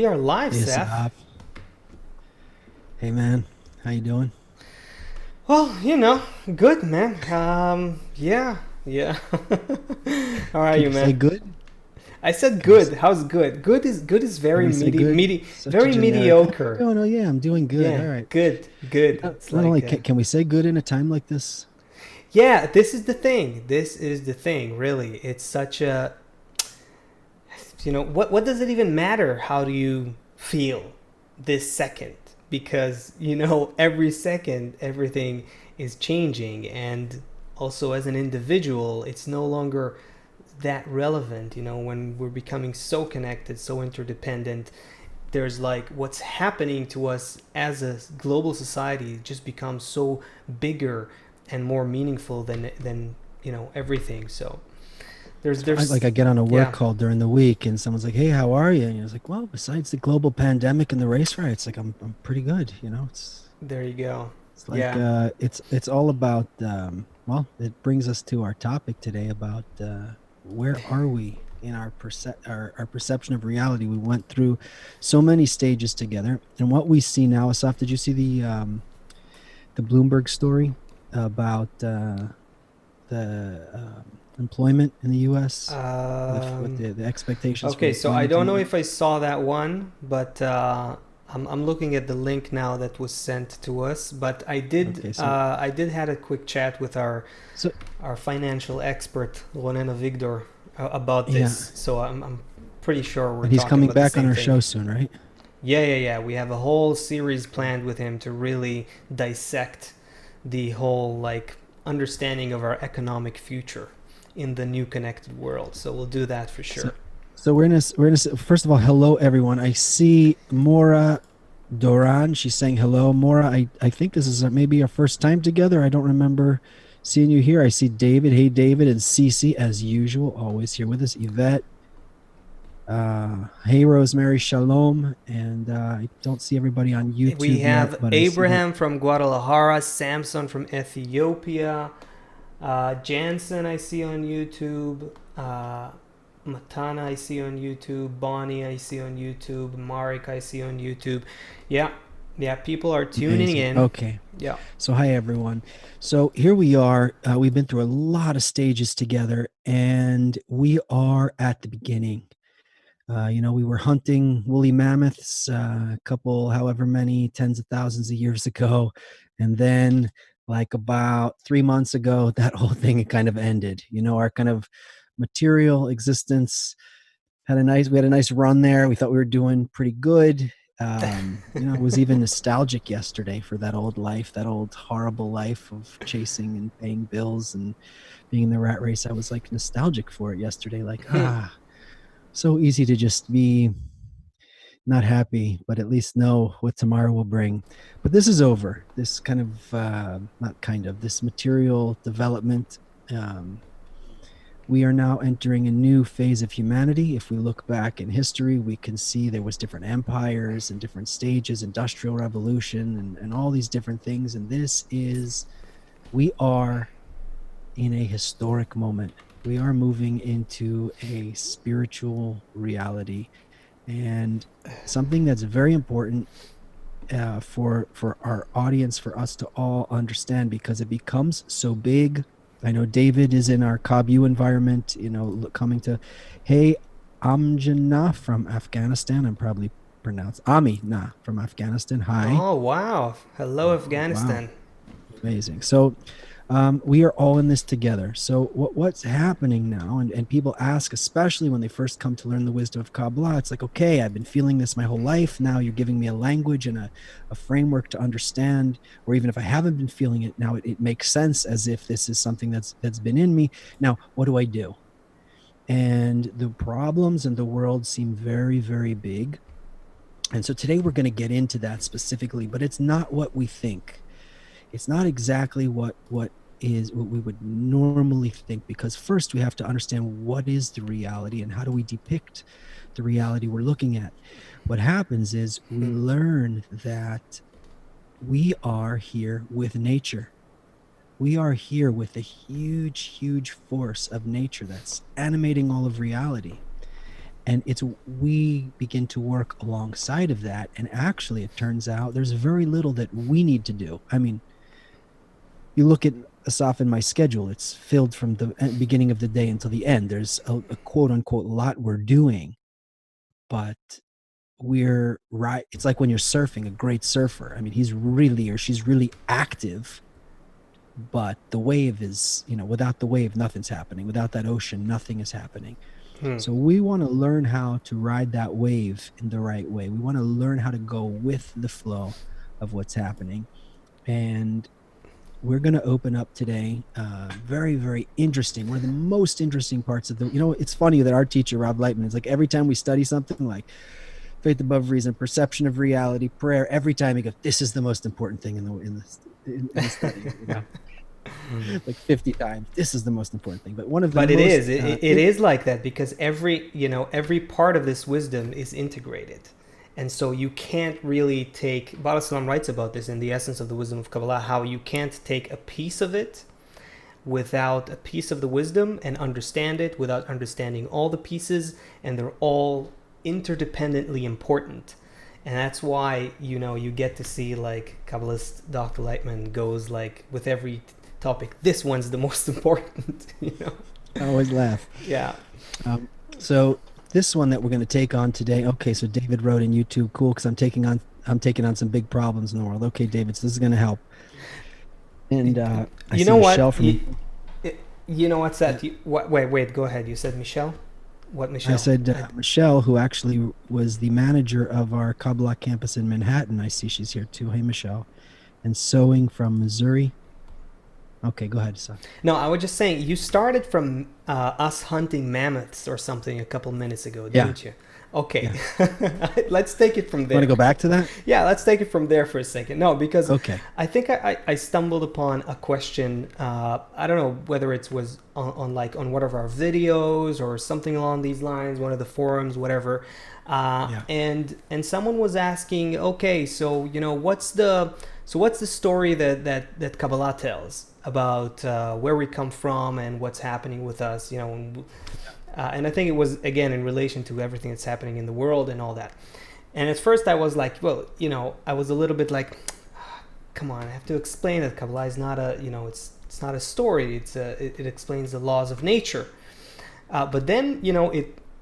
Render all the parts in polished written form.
We are live, Hey, Seth. Asaf. Hey, man. How you doing? Well, good, man. Yeah, yeah. How are Can you, you say man? good? I said Can we good. How's good? Good is can very we say good? Such a very generic. How you mediocre. doing? Oh, yeah, I'm doing good. Yeah, All right. good. It's Not only like, can we say good in a time like this? yeah. This is the thing. This is the thing. Really, it's such a. What does it even matter? How do you feel this second? Because every second everything is changing, and also as an individual, it's no longer that relevant. When we're becoming so connected, so interdependent, there's like what's happening to us as a global society just becomes so bigger and more meaningful than everything. So there's So there's I get on a work yeah. call during the week, and someone's like, "Hey, how are you?" And you're like, "Well, besides the global pandemic and the race riots, like I'm pretty good." There you go. It's like Yeah. it's all about well, it brings us to our topic today about where are we in our perception of reality. We went through so many stages together, and what we see now. Asaf, did you see the Bloomberg story about the employment in the U.S. With Um, the expectations for okay, so I employment in don't the know if I U.S.? saw that one, but I'm looking at the link now that was sent to us. But Okay, so I did had a quick chat with so our financial expert Ronena Vigdor about yeah, this. So I'm pretty sure we're and he's talking coming about the back on same our thing. show soon, right? Yeah. We have a whole series planned with him to really dissect the whole like understanding of our economic future in the new connected world. So we'll do that for So, sure. so first of all, hello everyone. I see Mora Doran. She's saying hello. Mora, I think this is maybe our first time together. I don't remember seeing you here. I see David. Hey, David, and Cece, as usual, always here with us. Yvette. Hey, Rosemary. Shalom. And I don't see everybody on We YouTube yet, have but I see that. Abraham from Guadalajara, Samson from Ethiopia, Jansen I see on YouTube, Matana I see on YouTube, Bonnie I see on YouTube, Marek I see on YouTube. Yeah, yeah, people are tuning Amazing. in. Okay. Yeah. So, hi, everyone. So, here we are. We've been through a lot of stages together, and we are at the beginning. We were hunting woolly mammoths a couple, however many tens of thousands of years ago. And then, like about 3 months ago, that whole thing kind of ended. Our kind of material existence we had a nice run there. We thought we were doing pretty good. It was even nostalgic yesterday for that old life, that old horrible life of chasing and paying bills and being in the rat race. I was like nostalgic for it yesterday. Like, so easy to just be not happy, but at least know what tomorrow will bring. But this is over. This kind of, not kind of, this material development. Um, we are now entering a new phase of humanity. If we look back in history, we can see there was different empires and different stages, industrial revolution, and all these different things. And we are in a historic moment. We are moving into a spiritual reality and something that's very important for our audience, for us to all understand, because it becomes so big. I know David is in our Kabu environment, coming to, hey, Amjana from Afghanistan. I'm probably pronounced Ami from Afghanistan. Hi. Oh wow! Hello, Wow. Afghanistan. Amazing. So we are all in this together. So what's happening now, and people ask, especially when they first come to learn the wisdom of Kabbalah, it's like, okay, I've been feeling this my whole life. Now you're giving me a language and a framework to understand, or even if I haven't been feeling it, now it makes sense as if this is something that's been in me. Now, what do I do? And the problems in the world seem very, very big. And so today we're going to get into that specifically, but it's not what we think. It's not exactly what we would normally think, because first we have to understand what is the reality and how do we depict the reality we're looking at. What happens is we learn that we are here with nature. We are here with a huge force of nature that's animating all of reality. And it's we begin to work alongside of that, and actually it turns out there's very little that we need to do. I mean, you look at Asaf in my schedule, it's filled from the beginning of the day until the end. There's a quote unquote lot we're doing, but we're right. It's like when you're surfing, a great surfer. I mean, he's really, or she's really active, but the wave is, without the wave, nothing's happening. Without that ocean, nothing is happening. Hmm. So we want to learn how to ride that wave in the right way. We want to learn how to go with the flow of what's happening. And we're going to open up today. Very, very interesting. One of the most interesting parts of it's funny that our teacher, Rob Lightman, is like every time we study something like faith above reason, perception of reality, prayer, every time he goes, this is the most important thing in the study, like 50 times. This is the most important thing. But one of the But it most, is. It is like that because every part of this wisdom is integrated. And so you can't really take, Bala Salam writes about this in the essence of the wisdom of Kabbalah, how you can't take a piece of it without a piece of the wisdom and understand it without understanding all the pieces, and they're all interdependently important. And that's why, you get to see like Kabbalist Dr. Lightman goes like with every topic, this one's the most important. I always laugh. Yeah. So this one that we're going to take on today. Okay, so David wrote in YouTube, cool, because I'm taking on some big problems in the world. Okay, David, so this is going to help. And I You see know what? Michelle from. You know what's that? Wait, go ahead. You said Michelle? What Michelle? I said Michelle, who actually was the manager of our Kabbalah campus in Manhattan. I see she's here too. Hey, Michelle. And sewing from Missouri. Okay, go ahead, Seth. No, I was just saying, you started from us hunting mammoths or something a couple minutes ago, didn't you? Okay, yeah. Let's take it from there. Want to go back to that? Yeah, let's take it from there for a second. No, because okay. I think I stumbled upon a question. I don't know whether it was on one of our videos or something along these lines, one of the forums, whatever. Yeah. And someone was asking, okay, so what's the story that Kabbalah tells about where we come from and what's happening with us, and I think it was, again, in relation to everything that's happening in the world and all that. And at first I was like, well, I was a little bit like, come on, I have to explain that Kabbalah is not it's not a story. It explains the laws of nature. But then,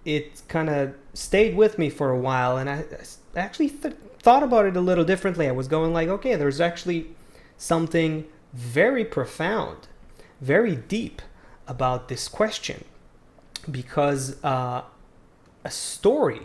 it kind of stayed with me for a while, and I actually thought about it a little differently. I was going like, okay, there's actually something very profound, very deep about this question, because a story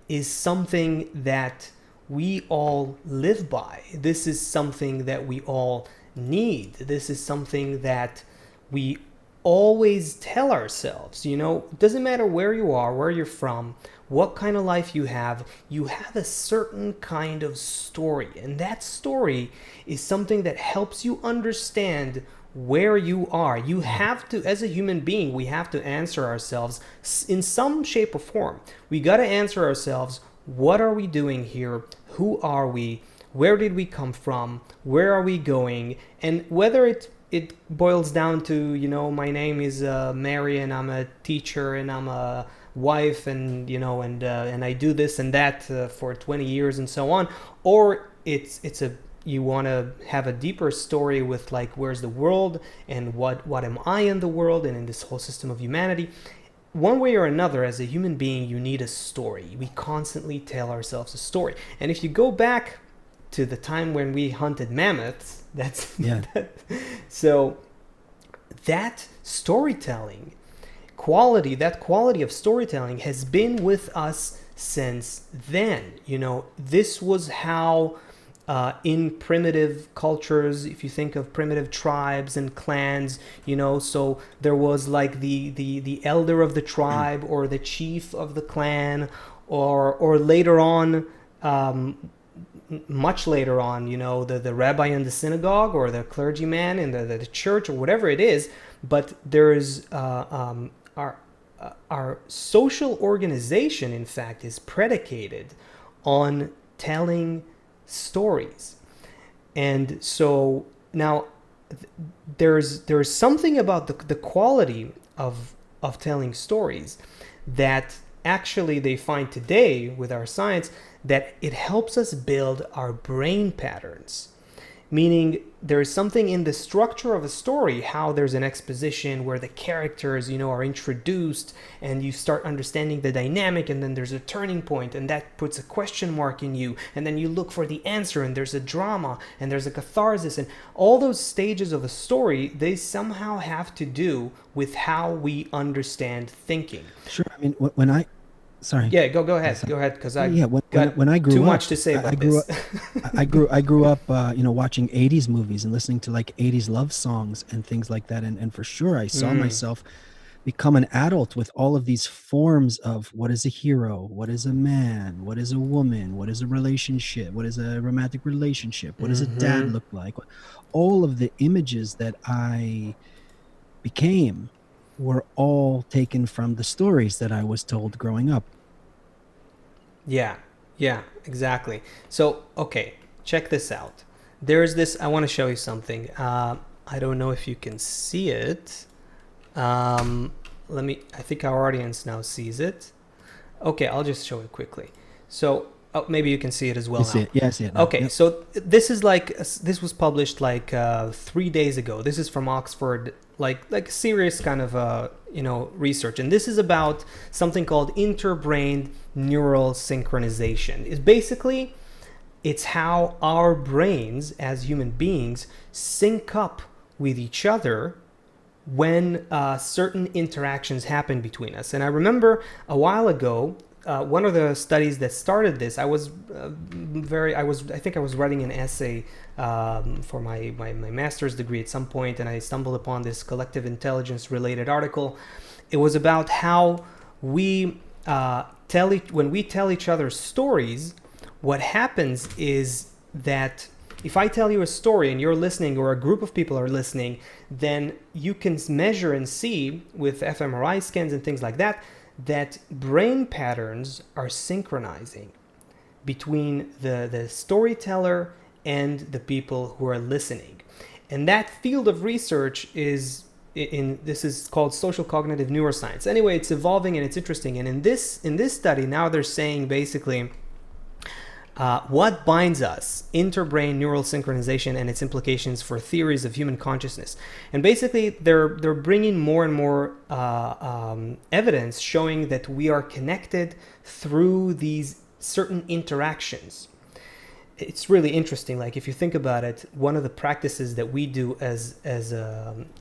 is something that we all live by. This is something that we all need. This is something that we always tell ourselves. It doesn't matter where you are, where you're from, what kind of life you have a certain kind of story. And that story is something that helps you understand where you are. You have to, as a human being, we have to answer ourselves in some shape or form. We got to answer ourselves, what are we doing here? Who are we? Where did we come from? Where are we going? And whether it boils down to, my name is Mary, and I'm a teacher, and I'm a wife, and and I do this and that for 20 years and so on, or you want to have a deeper story with like, where's the world, and what am I in the world and in this whole system of humanity. One way or another, as a human being, you need a story. We constantly tell ourselves a story. And if you go back to the time when we hunted mammoths, so that storytelling quality, that quality of storytelling has been with us since then. This was how in primitive cultures, if you think of primitive tribes and clans, so there was like the elder of the tribe or the chief of the clan, or later on, much later on, the rabbi in the synagogue, or the clergyman in the church, or whatever it is. But there's our social organization, in fact, is predicated on telling stories. And so now there's something about the quality of telling stories that actually they find today with our science that it helps us build our brain patterns, meaning there is something in the structure of a story, how there's an exposition where the characters, are introduced and you start understanding the dynamic, and then there's a turning point and that puts a question mark in you, and then you look for the answer, and there's a drama and there's a catharsis, and all those stages of a story, they somehow have to do with how we understand thinking. Sure. I mean, when I sorry, Yeah, go yes, ahead, go ahead, because I've yeah, got when I too grew much up, to say I about grew this. up, I grew up, watching '80s movies and listening to like '80s love songs and things like that. And for sure, I saw Mm, myself become an adult with all of these forms of what is a hero, what is a man, what is a woman, what is a relationship, what is a romantic relationship, what does a dad mm-hmm. look like? All of the images that I became were all taken from the stories that I was told growing up. Yeah, yeah, exactly. So, okay, check this out. There's this, I want to show you something. I don't know if you can see it. Um, I think our audience now sees it. Okay, I'll just show it quickly. So, oh, maybe you can see it as I well see now. it. Yeah, I see it now. Okay, Yep. so this was published like 3 days ago. This is from Oxford, like serious kind of research, and this is about something called interbrain neural synchronization. It's how our brains as human beings sync up with each other when certain interactions happen between us. And I remember a while ago, one of the studies that started this, I think I was writing an essay for my master's degree at some point, and I stumbled upon this collective intelligence related article. It was about how we when we tell each other stories, what happens is that if I tell you a story and you're listening, or a group of people are listening, then you can measure and see with fMRI scans and things like that, that brain patterns are synchronizing between the storyteller and the people who are listening. And that field of research this is called social cognitive neuroscience. Anyway, it's evolving and it's interesting. And in this study, now they're saying basically what binds us, interbrain neural synchronization and its implications for theories of human consciousness. And basically, they're bringing more and more evidence showing that we are connected through these certain interactions. It's really interesting. Like, if you think about it, one of the practices that we do as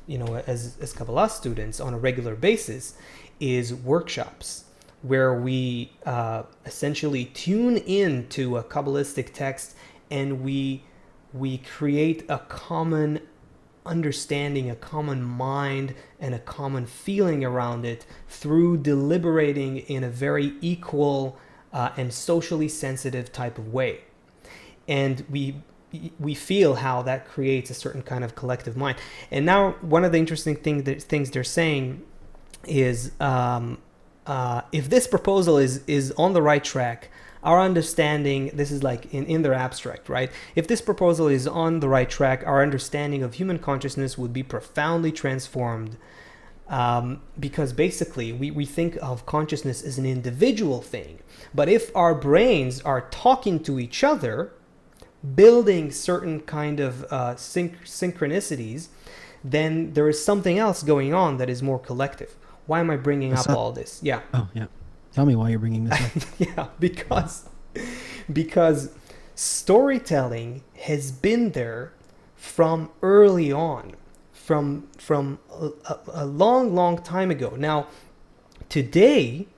Kabbalah students on a regular basis is workshops where we essentially tune into a Kabbalistic text, and we create a common understanding, a common mind, and a common feeling around it through deliberating in a very equal and socially sensitive type of way. And we feel how that creates a certain kind of collective mind. And now one of the interesting things they're saying is, if this proposal is on the right track, our understanding, this is like in their abstract, right? If this proposal is on the right track, our understanding of human consciousness would be profoundly transformed, because basically we think of consciousness as an individual thing. But if our brains are talking to each other, building certain kind of synchronicities, then there is something else going on that is more collective. Why am I bringing up Asad, all this? Yeah. oh, yeah. Tell me why you're bringing this up. Yeah, because storytelling has been there from early on, from a long time ago. Now, today,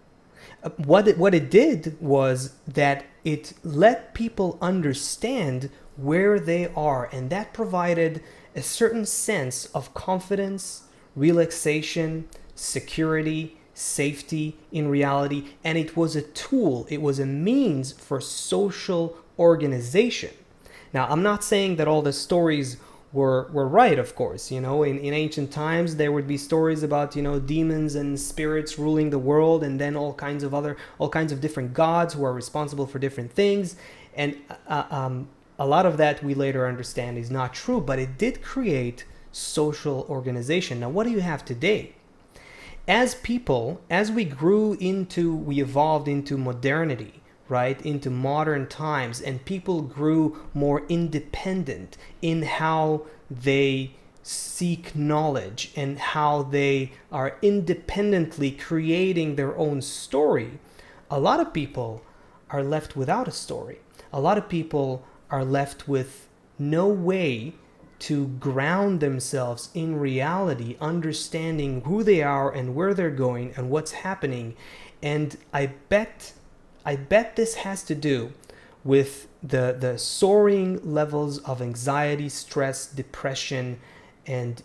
what it did was that it let people understand where they are, and that provided a certain sense of confidence, relaxation, security, safety in reality, and it was a tool, it was a means for social organization. Now, I'm not saying that all the stories were right, of course. In ancient times, there would be stories about, demons and spirits ruling the world, and then all kinds of different gods who are responsible for different things. And a lot of that we later understand is not true, but it did create social organization. Now, what do you have today? As people, as we evolved into modernity, right, into modern times, and people grew more independent in how they seek knowledge and how they are independently creating their own story, a lot of people are left without a story. A lot of people are left with no way to ground themselves in reality, understanding who they are and where they're going and what's happening. And I bet this has to do with the soaring levels of anxiety, stress, depression, and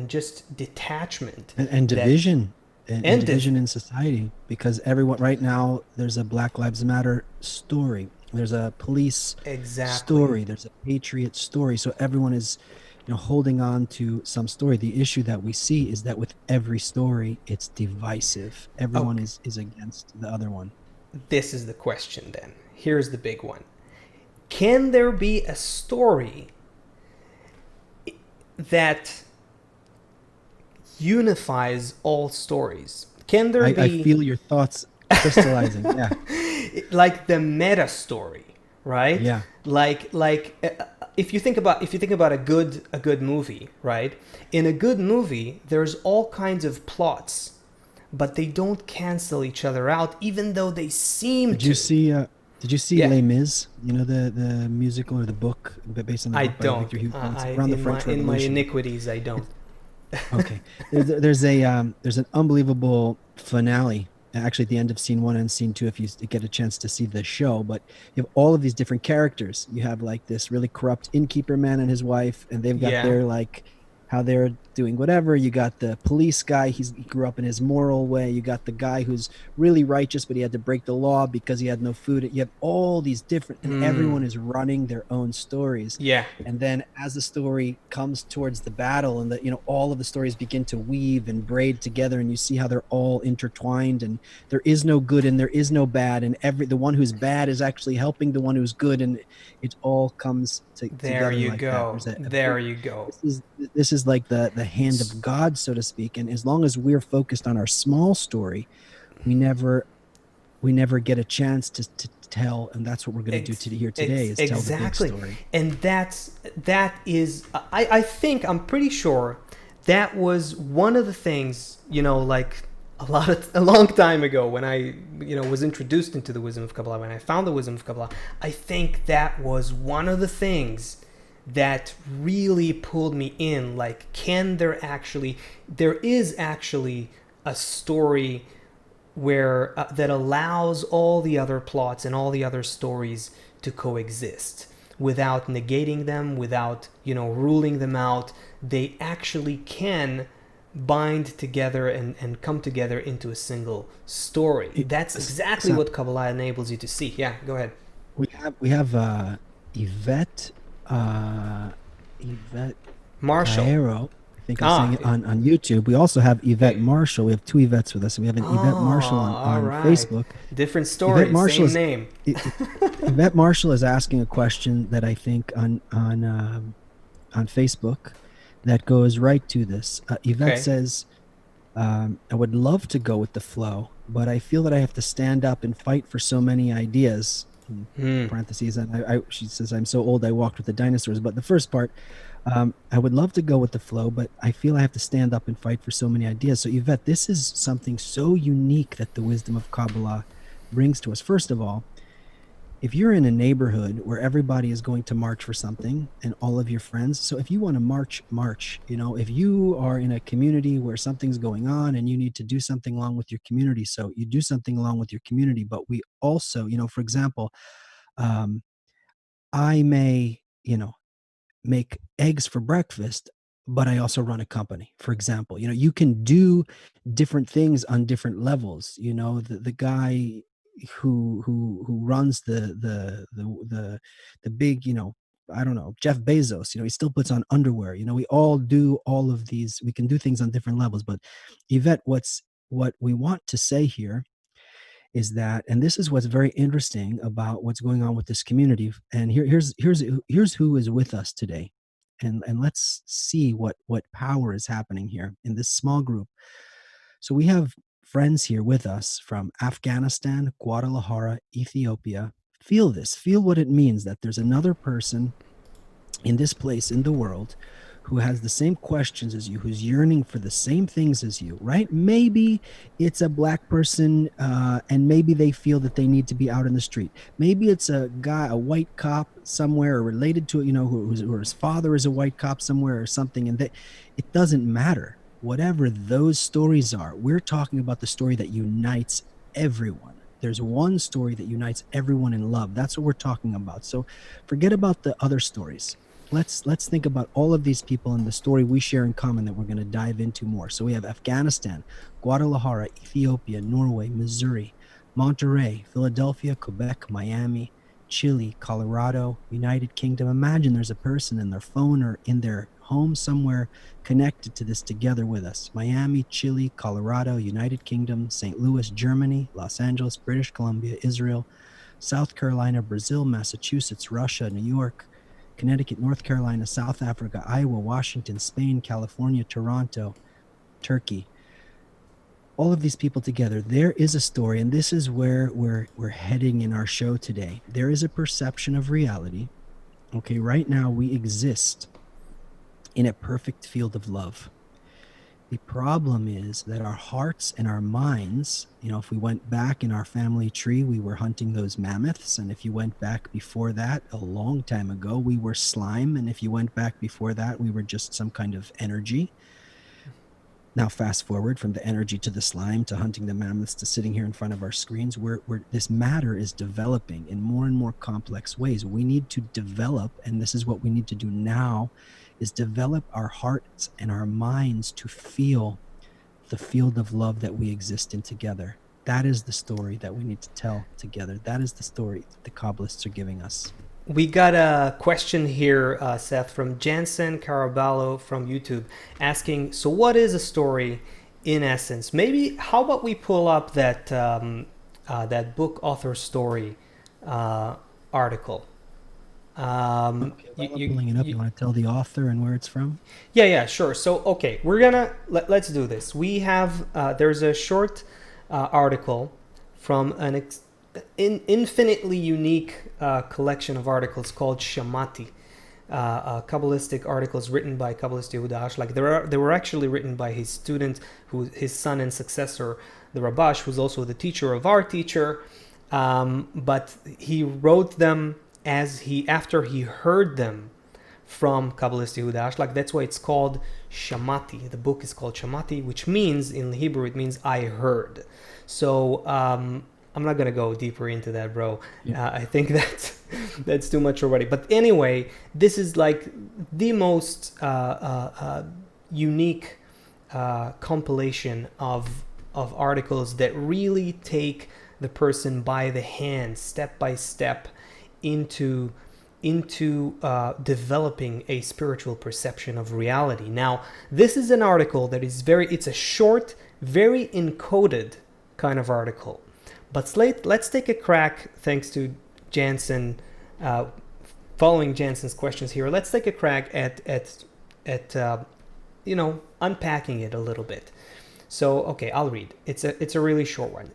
just detachment And that division, and and div- division in society, because everyone right now, there's a Black Lives Matter story, there's a police exactly. story, there's a patriot story, so everyone is, holding on to some story. The issue that we see is that with every story, it's divisive. Everyone Okay, is against the other one. this is the question then. Here's the big one. Can there be a story that unifies all stories? Can there I be feel your thoughts crystallizing. Yeah, like the meta story, right? yeah. If you think about a good movie, right? In a good movie, there's all kinds of plots, but they don't cancel each other out, even though they seem Did you to. see? Did you see Yeah, Les Mis? The musical or the book based on the I book by don't. Victor Hugo. It's I around the in my French in my Revolution. iniquities, I don't. Okay. There's an unbelievable finale. Actually, at the end of scene one and scene two, if you get a chance to see the show, but you have all of these different characters. You have like this really corrupt innkeeper man and his wife, and they've got Yeah. their like how they're doing whatever. You got the police guy, he grew up in his moral way. You got the guy who's really righteous, but he had to break the law because he had no food. You have all these different, and Mm. everyone is running their own stories. Yeah. And then as the story comes towards the battle, and all of the stories begin to weave and braid together, and you see how they're all intertwined, and there is no good and there is no bad, and the one who's bad is actually helping the one who's good, and it all comes There together you like that. go. There's a There big you go. this is this is like the hand of God, so to speak. And as long as we're focused on our small story, we never get a chance to tell. And that's what we're going to do Ex- here today, is tell the big exactly. story. And that is I think I'm pretty sure that was one of the things, like a long time ago when I was introduced into the wisdom of Kabbalah, when I found the wisdom of Kabbalah. I think that was one of the things that really pulled me in. Like, there is actually a story where that allows all the other plots and all the other stories to coexist without negating them, without ruling them out. They actually can bind together and come together into a single story. It, That's exactly so what Kabbalah enables you to see. Yeah, go ahead. we have Yvette, Yvette Marshall. Caero. I think I'm saying Ah. it on YouTube. We also have Yvette Okay. Marshall. We have two Yvettes with us. We have an Oh, Yvette Marshall on all on right. Facebook. Different Yvette story, Marshall same is name. Yvette Marshall is asking a question that I think on Facebook that goes right to this. Yvette Okay. says, I would love to go with the flow, but I feel that I have to stand up and fight for so many ideas. In Hmm. parentheses, and she says, I'm so old I walked with the dinosaurs. But the first part, I would love to go with the flow, but I feel I have to stand up and fight for so many ideas. So, Yvette, this is something so unique that the wisdom of Kabbalah brings to us. First of all, if you're in a neighborhood where everybody is going to march for something and all of your friends, so if you want to march. If you are in a community where something's going on and you need to do something along with your community, so you do something along with your community. But we also, for example, um, I may, make eggs for breakfast, but I also run a company, for example. You can do different things on different levels. The guy who runs the big, I don't know, Jeff Bezos, he still puts on underwear. We all do all of these. We can do things on different levels. But Yvette, what we want to say here is that, and this is what's very interesting about what's going on with this community. And here's who is with us today, and let's see what power is happening here in this small group. So we have friends here with us from Afghanistan, Guadalajara, Ethiopia. Feel this, feel what it means that there's another person in this place in the world who has the same questions as you, who's yearning for the same things as you, right? Maybe it's a black person, and maybe they feel that they need to be out in the street. Maybe it's a guy, a white cop somewhere, or related to it, who his father is a white cop somewhere or something. And it doesn't matter. Whatever those stories are, we're talking about the story that unites everyone. There's one story that unites everyone in love. That's what we're talking about. So forget about the other stories. Let's think about all of these people and the story we share in common that we're going to dive into more. So we have Afghanistan, Guadalajara, Ethiopia, Norway, Missouri, Monterey, Philadelphia, Quebec, Miami, Chile, Colorado, United Kingdom. Imagine there's a person in their phone or in their home somewhere connected to this together with us. Miami, Chile, Colorado, United Kingdom, St. Louis, Germany, Los Angeles, British Columbia, Israel, South Carolina, Brazil, Massachusetts, Russia, New York, Connecticut, North Carolina, South Africa, Iowa, Washington, Spain, California, Toronto, Turkey. All of these people together, there is a story, and this is where we're heading in our show today. There is a perception of reality. Okay, right now we exist in a perfect field of love. The problem is that our hearts and our minds, if we went back in our family tree, we were hunting those mammoths. And if you went back before that, a long time ago, we were slime. And if you went back before that, we were just some kind of energy. Now, fast forward from the energy to the slime to hunting the mammoths to sitting here in front of our screens, this matter is developing in more and more complex ways. We need to develop, and this is what we need to do now, is develop our hearts and our minds to feel the field of love that we exist in together. That is the story that we need to tell together. That is the story that the Kabbalists are giving us. We got a question here, Seth, from Jansen Caraballo from YouTube, asking, so what is a story in essence? Maybe, how about we pull up that that book author story article? Okay, while I'm pulling it up, you want to tell the author and where it's from? Yeah, sure. So, okay, we're gonna, let's do this. We have, there's a short article from an infinitely unique collection of articles called Shamati, Kabbalistic articles written by Kabbalist Yehuda Ashlag. They were actually written by his student, his son and successor, the Rabash, who's also the teacher of our teacher. But he wrote them after he heard them from Kabbalist Yehuda Ashlag. That's why it's called Shamati. The book is called Shamati, which means, in Hebrew, it means I heard. So I'm not gonna go deeper into that, bro. Yeah. I think that's too much already. But anyway, this is like the most unique compilation of articles that really take the person by the hand, step by step, into developing a spiritual perception of reality. Now, this is an article that is it's a short, very encoded kind of article. But let's take a crack, thanks to Jansen, following Jansen's questions here. Let's take a crack at unpacking it a little bit. So, okay, I'll read. It's a really short one.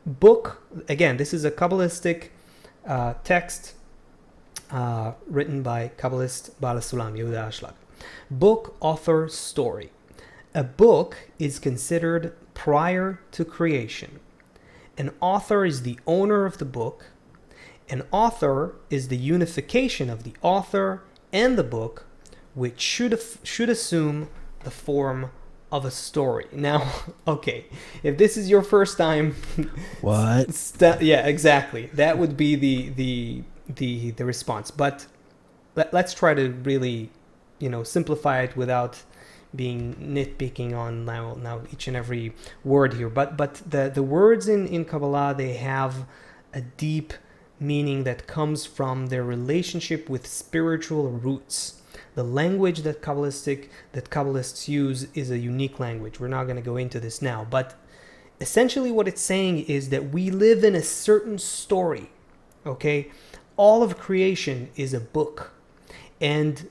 Book, again, this is a Kabbalistic text written by Kabbalist Baal Sulam, Yehuda Ashlag. Book, author, story. A book is considered prior to creation. An author is the owner of the book. An author is the unification of the author and the book, which should assume the form of a story. Now, okay, if this is your first time, what? Yeah, exactly. That would be the response. But let's try to really, simplify it without being nitpicking on now each and every word here. But the words in Kabbalah, they have a deep meaning that comes from their relationship with spiritual roots. The language that Kabbalists use is a unique language. We're not going to go into this now, but essentially what it's saying is that we live in a certain story. Okay, all of creation is a book, and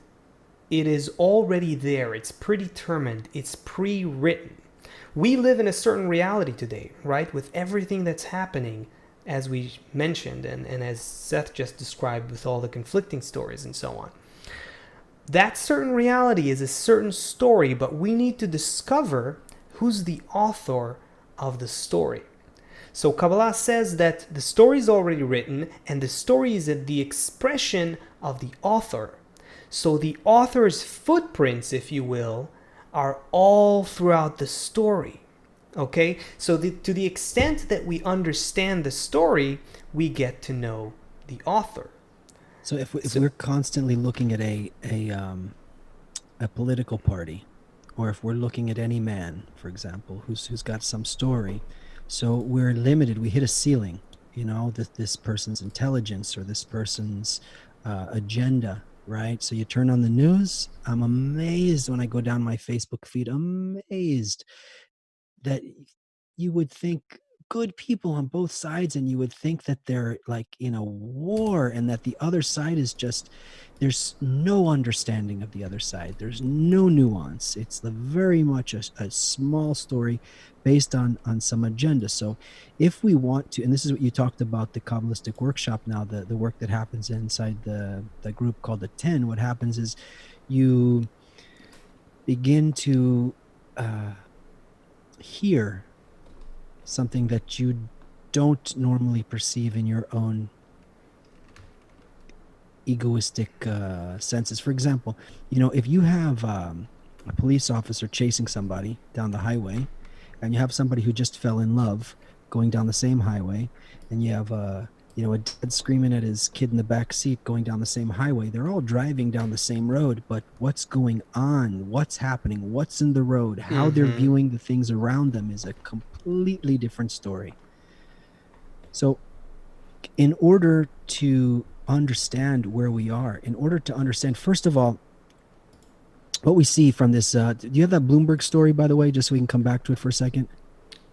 it is already there. It's predetermined. It's pre-written. We live in a certain reality today, right? With everything that's happening, as we mentioned, and as Seth just described, with all the conflicting stories and so on. That certain reality is a certain story, but we need to discover who's the author of the story. So Kabbalah says that the story is already written, and the story is the expression of the author. So the author's footprints, if you will, are all throughout the story. Okay? So to the extent that we understand the story, we get to know the author. So if So, we're constantly looking at a political party, or if we're looking at any man, for example, who's got some story, so we're limited. We hit a ceiling. You know, this person's intelligence or this person's agenda, right? So you turn on the news. I'm amazed when I go down my Facebook feed. Amazed that you would think good people on both sides, and you would think that they're like in a war, and that the other side is just, there's no understanding of the other side, there's no nuance, it's the very much a small story based on some agenda. So if we want to, and this is what you talked about, the Kabbalistic workshop, now the work that happens inside the group called the 10, what happens is you begin to hear something that you don't normally perceive in your own egoistic senses. For example, you know, if you have a police officer chasing somebody down the highway, and you have somebody who just fell in love going down the same highway, and you have a dad screaming at his kid in the back seat going down the same highway, they're all driving down the same road, but what's going on, what's happening, what's in the road, how they're mm-hmm. viewing the things around them is a completely different story. So in order to understand where we are, in order to understand, first of all, what we see from this, do you have that Bloomberg story, by the way, just so we can come back to it for a second,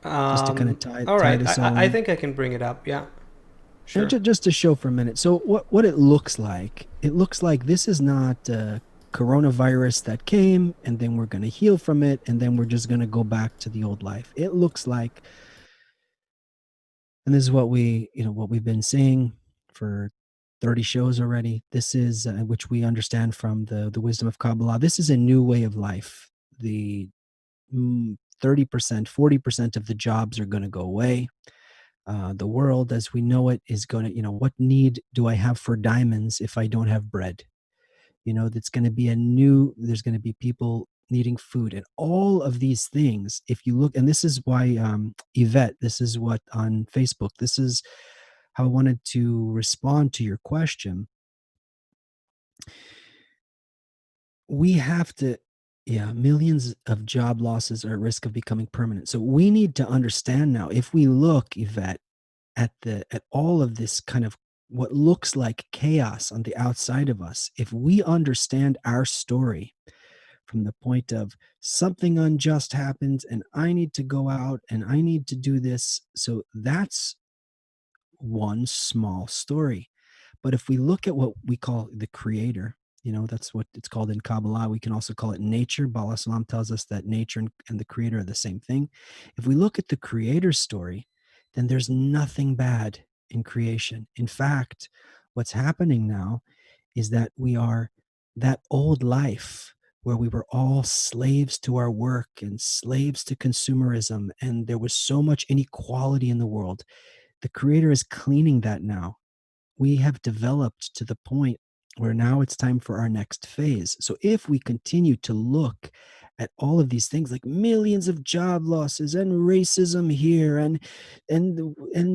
just to kind of All tie right, this all I in? think I can bring it up. Yeah, And sure. just to show for a minute. So what it looks like this is not coronavirus that came and then we're going to heal from it and then we're just going to go back to the old life. It looks like, and this is what what we've been saying for 30 shows already. This is which we understand from the wisdom of Kabbalah. This is a new way of life. The 30%, 40% of the jobs are going to go away. The world as we know it is going to, what need do I have for diamonds if I don't have bread? That's going to be there's going to be people needing food and all of these things. If you look, and this is why, Yvette, this is what on Facebook, this is how I wanted to respond to your question. We have to, yeah, millions of job losses are at risk of becoming permanent. So we need to understand now, if we look, Yvette, at all of this kind of what looks like chaos on the outside of us, if we understand our story from the point of something unjust happens and I need to go out and I need to do this, so that's one small story. But if we look at what we call the creator, that's what it's called in Kabbalah. We can also call it nature. Bala Salam tells us that nature and the creator are the same thing. If we look at the creator's story, then there's nothing bad in creation. In fact, what's happening now is that we are that old life where we were all slaves to our work and slaves to consumerism, and there was so much inequality in the world. The creator is cleaning that now. We have developed to the point where now it's time for our next phase. So if we continue to look at all of these things like millions of job losses and racism here and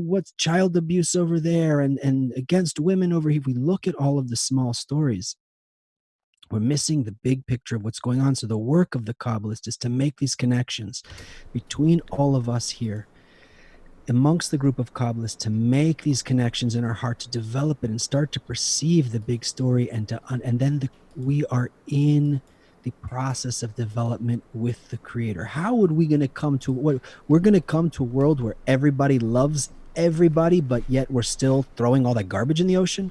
what's child abuse over there and against women over here, we look at all of the small stories, we're missing the big picture of what's going on. So the work of the Kabbalist is to make these connections between all of us here amongst the group of Kabbalists, to make these connections in our heart, to develop it and start to perceive the big story, and then we are in the process of development with the creator. How would we going to come to what we're going to come to a world where everybody loves everybody, but yet we're still throwing all that garbage in the ocean.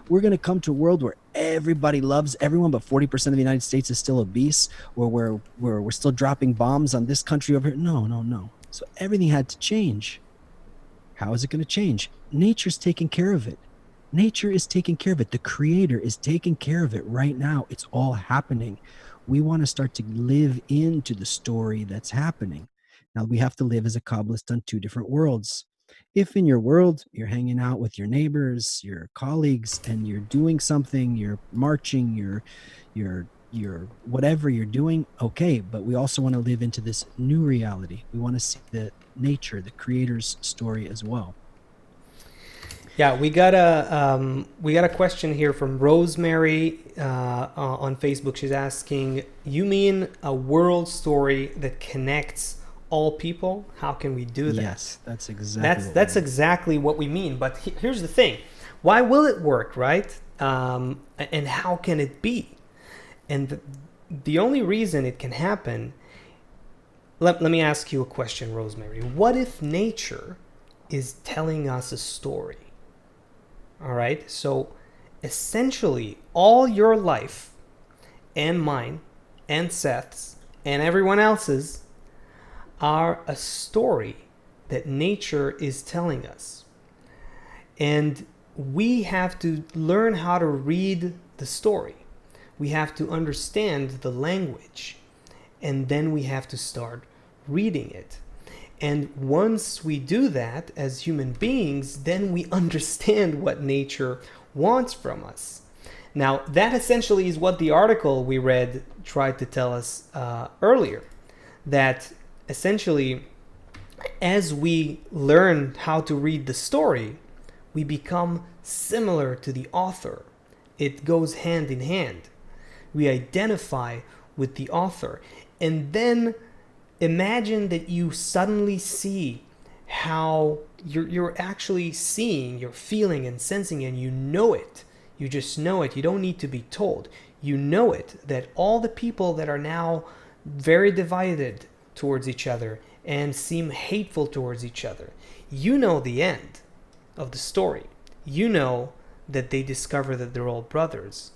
We're going to come to a world where everybody loves everyone, but 40% of the United States is still obese, or we're still dropping bombs on this country over here. No, no, no. So everything had to change. How is it going to change? Nature's taking care of it. Nature is taking care of it. The creator is taking care of it right now. It's all happening. We want to start to live into the story that's happening. Now we have to live as a Kabbalist on two different worlds. If in your world you're hanging out with your neighbors, your colleagues, and you're doing something, you're marching, you're whatever you're doing, okay, but we also want to live into this new reality. We want to see the nature, the creator's story as well. Yeah, we got a question here from Rosemary on Facebook. She's asking, "You mean a world story that connects all people? How can we do that?" Yes, that's exactly That's what we that's mean. exactly what we mean. But here's the thing: why will it work, right? And how can it be? And the only reason it can happen. Let me ask you a question, Rosemary. What if nature is telling us a story? All right. So essentially, all your life and mine and Seth's and everyone else's are a story that nature is telling us. And we have to learn how to read the story. We have to understand the language. And then we have to start reading it. And once we do that as human beings, then we understand what nature wants from us. Now, that essentially is what the article we read tried to tell us earlier. That essentially, as we learn how to read the story, we become similar to the author. It goes hand in hand. We identify with the author. And then imagine that you suddenly see how you're actually seeing, you're feeling and sensing, and you know it. You just know it. You don't need to be told. You know it, that all the people that are now very divided towards each other and seem hateful towards each other, you know the end of the story. You know that they discover that they're all brothers.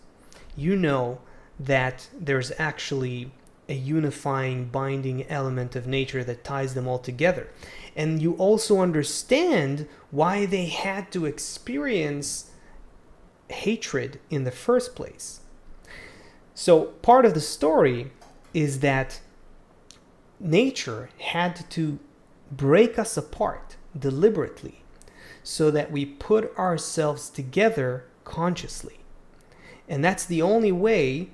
You know that there's actually a unifying, binding element of nature that ties them all together. And you also understand why they had to experience hatred in the first place. So, part of the story is that nature had to break us apart deliberately so that we put ourselves together consciously. And that's the only way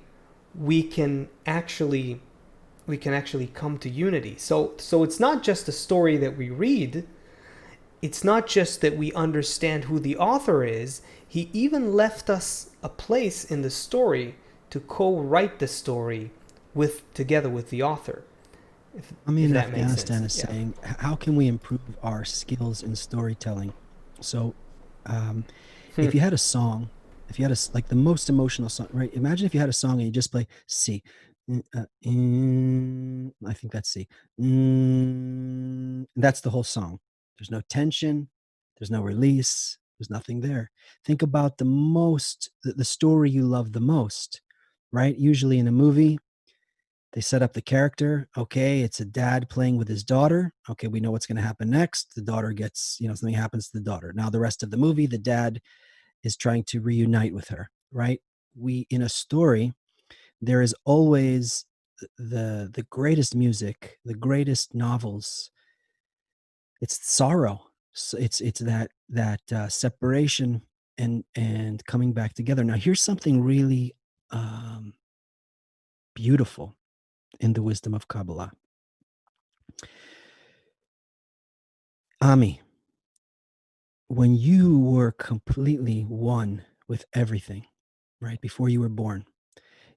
we can actually come to unity. So it's not just a story that we read. It's not just that we understand who the author is. He even left us a place in the story to co-write the story together with the author. Ami If in that makes Afghanistan sense. is Yeah. saying, how can we improve our skills in storytelling? So, um, if you had a song, if you had like the most emotional song, right? Imagine if you had a song and you just play C. I think that's C. That's the whole song. There's no tension. There's no release. There's nothing there. Think about the story you love the most, right? Usually in a movie, they set up the character. Okay, it's a dad playing with his daughter. Okay, we know what's going to happen next. The daughter gets, something happens to the daughter. Now, the rest of the movie, the dad is trying to reunite with her, right? In a story, there is always the greatest music, the greatest novels. It's sorrow. So it's that separation and coming back together. Now, here's something really um, beautiful in the wisdom of Kabbalah. Ami, when you were completely one with everything, right before you were born,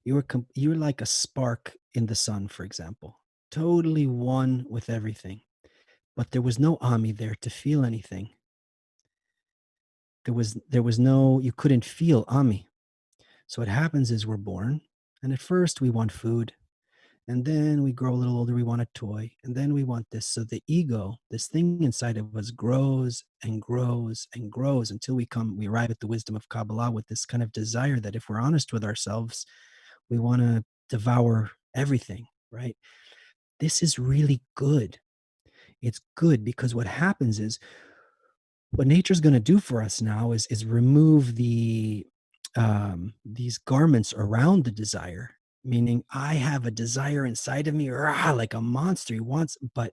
you were like a spark in the sun, for example, totally one with everything. But there was no Ami there to feel anything. There was no, you couldn't feel Ami. So what happens is we're born, and at first we want food, And then we grow a little older, we want a toy, and then we want this. So the ego, this thing inside of us, grows and grows and grows until we arrive at the wisdom of Kabbalah with this kind of desire that, if we're honest with ourselves, we want to devour everything, right? This is really good. It's good because what happens is, what nature's going to do for us now is remove these garments around the desire, meaning I have a desire inside of me, rah, like a monster. He wants, but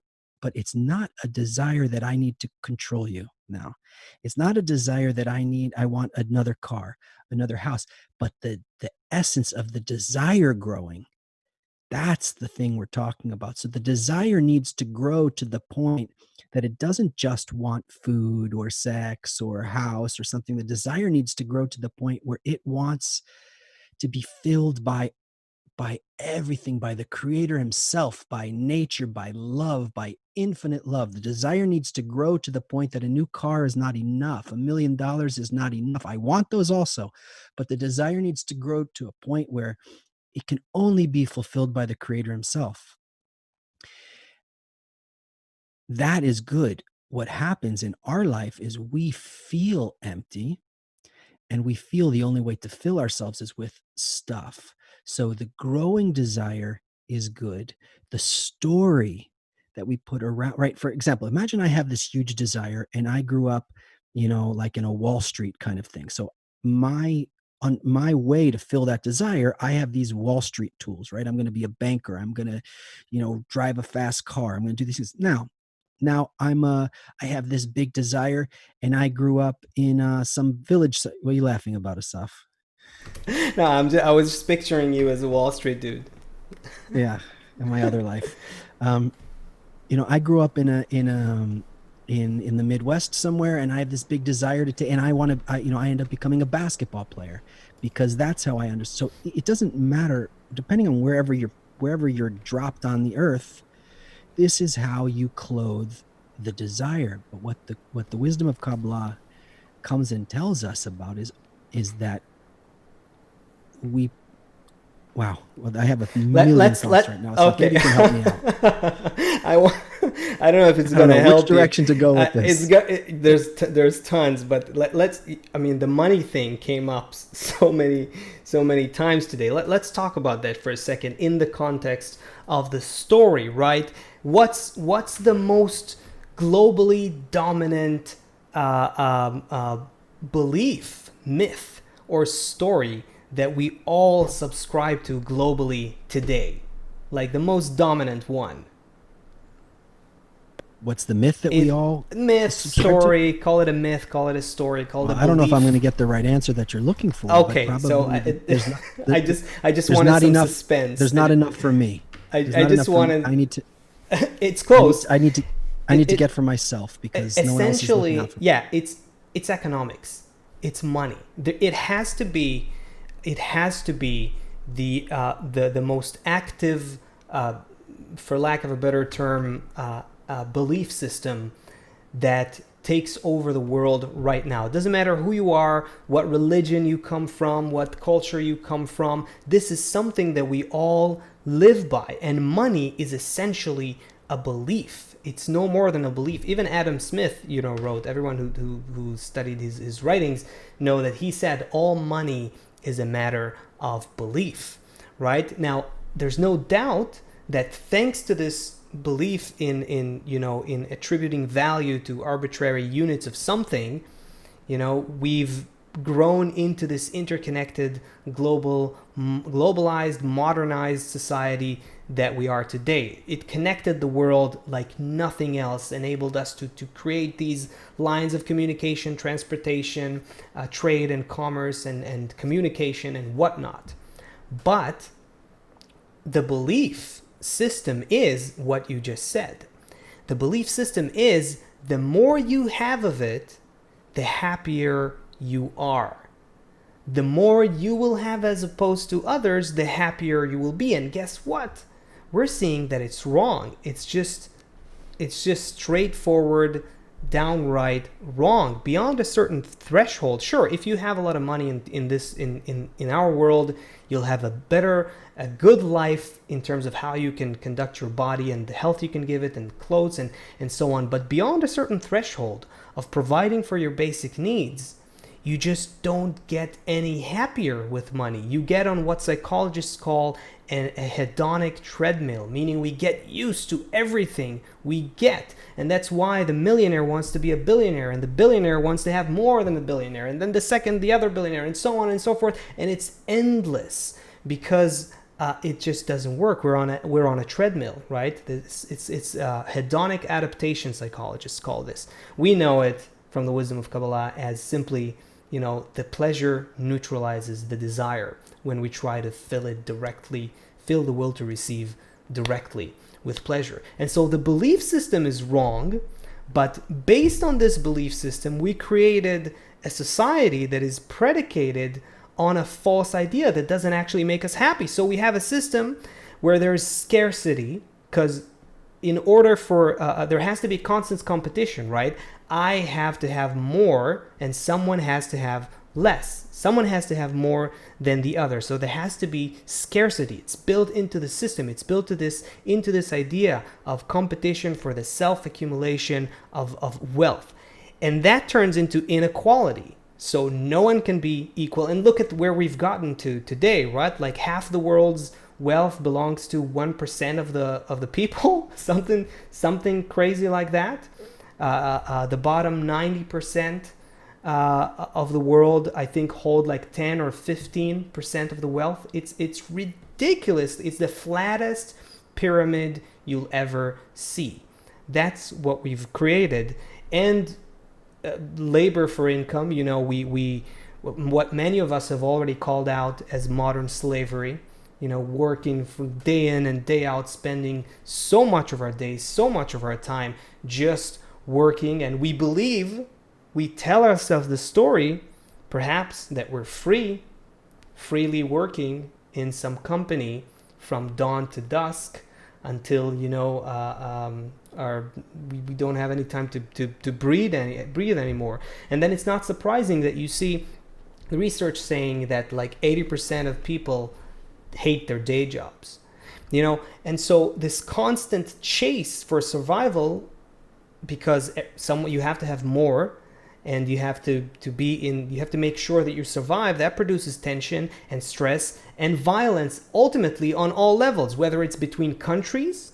it's not a desire that I need to control you now. It's not a desire that I want another car, another house, but the essence of the desire growing, that's the thing we're talking about. So the desire needs to grow to the point that it doesn't just want food or sex or a house or something. The desire needs to grow to the point where it wants to be filled by everything, by the creator himself, by nature, by love, by infinite love. The desire needs to grow to the point that a new car is not enough. $1 million is not enough. I want those also, but the desire needs to grow to a point where it can only be fulfilled by the creator himself. That is good. What happens in our life is we feel empty, and we feel the only way to fill ourselves is with stuff. So the growing desire is good. The story that we put around, right? For example, imagine I have this huge desire and I grew up, like in a Wall Street kind of thing. So my on my way to fill that desire, I have these Wall Street tools, right? I'm going to be a banker. I'm going to, drive a fast car. I'm going to do these things. Now I have this big desire, and I grew up in some village. What are you laughing about, Asaf? No, I was just picturing you as a Wall Street dude. Yeah, in my other life. Um, I grew up in the Midwest somewhere, and I have this big desire to take, and I want to, I end up becoming a basketball player because that's how I understand. So it doesn't matter, depending on wherever you're dropped on the earth. This is how you clothe the desire. But what the wisdom of Kabbalah comes and tells us about is that we wow. Well, I have a Let million let's thoughts let right now, so Okay. maybe you can help me out. I want, I don't know if it's I don't gonna know which help you. direction to go with It's this. got there's tons, but let's. I mean, the money thing came up so many times today. Let's talk about that for a second in the context of the story, right? What's the most globally dominant belief, myth, or story that we all subscribe to globally today? Like the most dominant one. What's the myth that we It all myth, subscribe to? story, call it a myth, call it a story, call it Well, a I don't know if I'm going to belief. get the right answer that you're looking for, but Okay, so probably there's not I just there's wanted not some enough. suspense. There's not enough for me. There's I not just enough for me. wanted. I need to. It's I need. close. I need to. I It, need to it get for myself because no one else is looking out essentially, for me. yeah, it's economics. It's money. It has to be. It has to be the most active, for lack of a better term, belief system that takes over the world right now. It doesn't matter who you are, what religion you come from, what culture you come from. This is something that we all live by, and money is essentially a belief. It's no more than a belief. Even Adam Smith, wrote. Everyone who studied his writings know that he said all money is a matter of belief. Right now, there's no doubt that thanks to this belief in attributing value to arbitrary units of something, we've grown into this interconnected globalized modernized society that we are today. It connected the world like nothing else, enabled us to create these lines of communication, transportation, trade and commerce, and communication and whatnot. But the belief system is what you just said. The belief system is the more you have of it, the happier you are. The more you will have as opposed to others, the happier you will be. And guess what? We're seeing that it's wrong. It's just straightforward downright wrong beyond a certain threshold. Sure, if you have a lot of money in this in our world, you'll have a good life in terms of how you can conduct your body and the health you can give it and clothes and so on. But beyond a certain threshold of providing for your basic needs, you just don't get any happier with money. You get on what psychologists call a hedonic treadmill, meaning we get used to everything we get. And that's why the millionaire wants to be a billionaire, and the billionaire wants to have more than the billionaire, and then the second, the other billionaire, and so on and so forth. And it's endless because it just doesn't work. We're on a treadmill, right? It's hedonic adaptation, psychologists call this. We know it from the wisdom of Kabbalah as simply, the pleasure neutralizes the desire when we try to fill the will to receive directly with pleasure. And so the belief system is wrong, but based on this belief system, we created a society that is predicated on a false idea that doesn't actually make us happy. So we have a system where there's scarcity, because in order for there has to be constant competition, right? I have to have more and someone has to have less. Someone has to have more than the other. So there has to be scarcity. It's built into the system. It's built into this idea of competition for the self-accumulation of wealth. And that turns into inequality. So no one can be equal. And look at where we've gotten to today, right? Like half the world's wealth belongs to 1% of the people, something crazy like that. The bottom 90% of the world, I think, hold like 10 or 15% of the wealth. It's ridiculous. It's the flattest pyramid you'll ever see. That's what we've created. And labor for income, we what many of us have already called out as modern slavery. Working from day in and day out, spending so much of our days, so much of our time just working. And we tell ourselves the story, perhaps, that we're freely working in some company from dawn to dusk until, we don't have any time to breathe anymore. And then it's not surprising that you see the research saying that like 80% of people hate their day jobs, and so this constant chase for survival, because you have to have more and you have to make sure that you survive. That produces tension and stress and violence, ultimately on all levels, whether it's between countries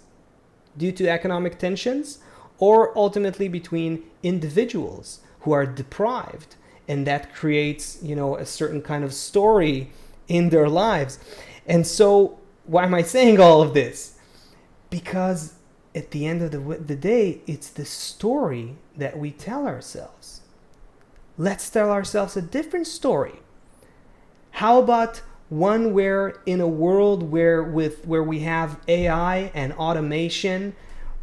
due to economic tensions or ultimately between individuals who are deprived, and that creates a certain kind of story in their lives. And so, why am I saying all of this? Because at the end of the day, it's the story that we tell ourselves. Let's tell ourselves a different story. How about one where, in a world where we have AI and automation,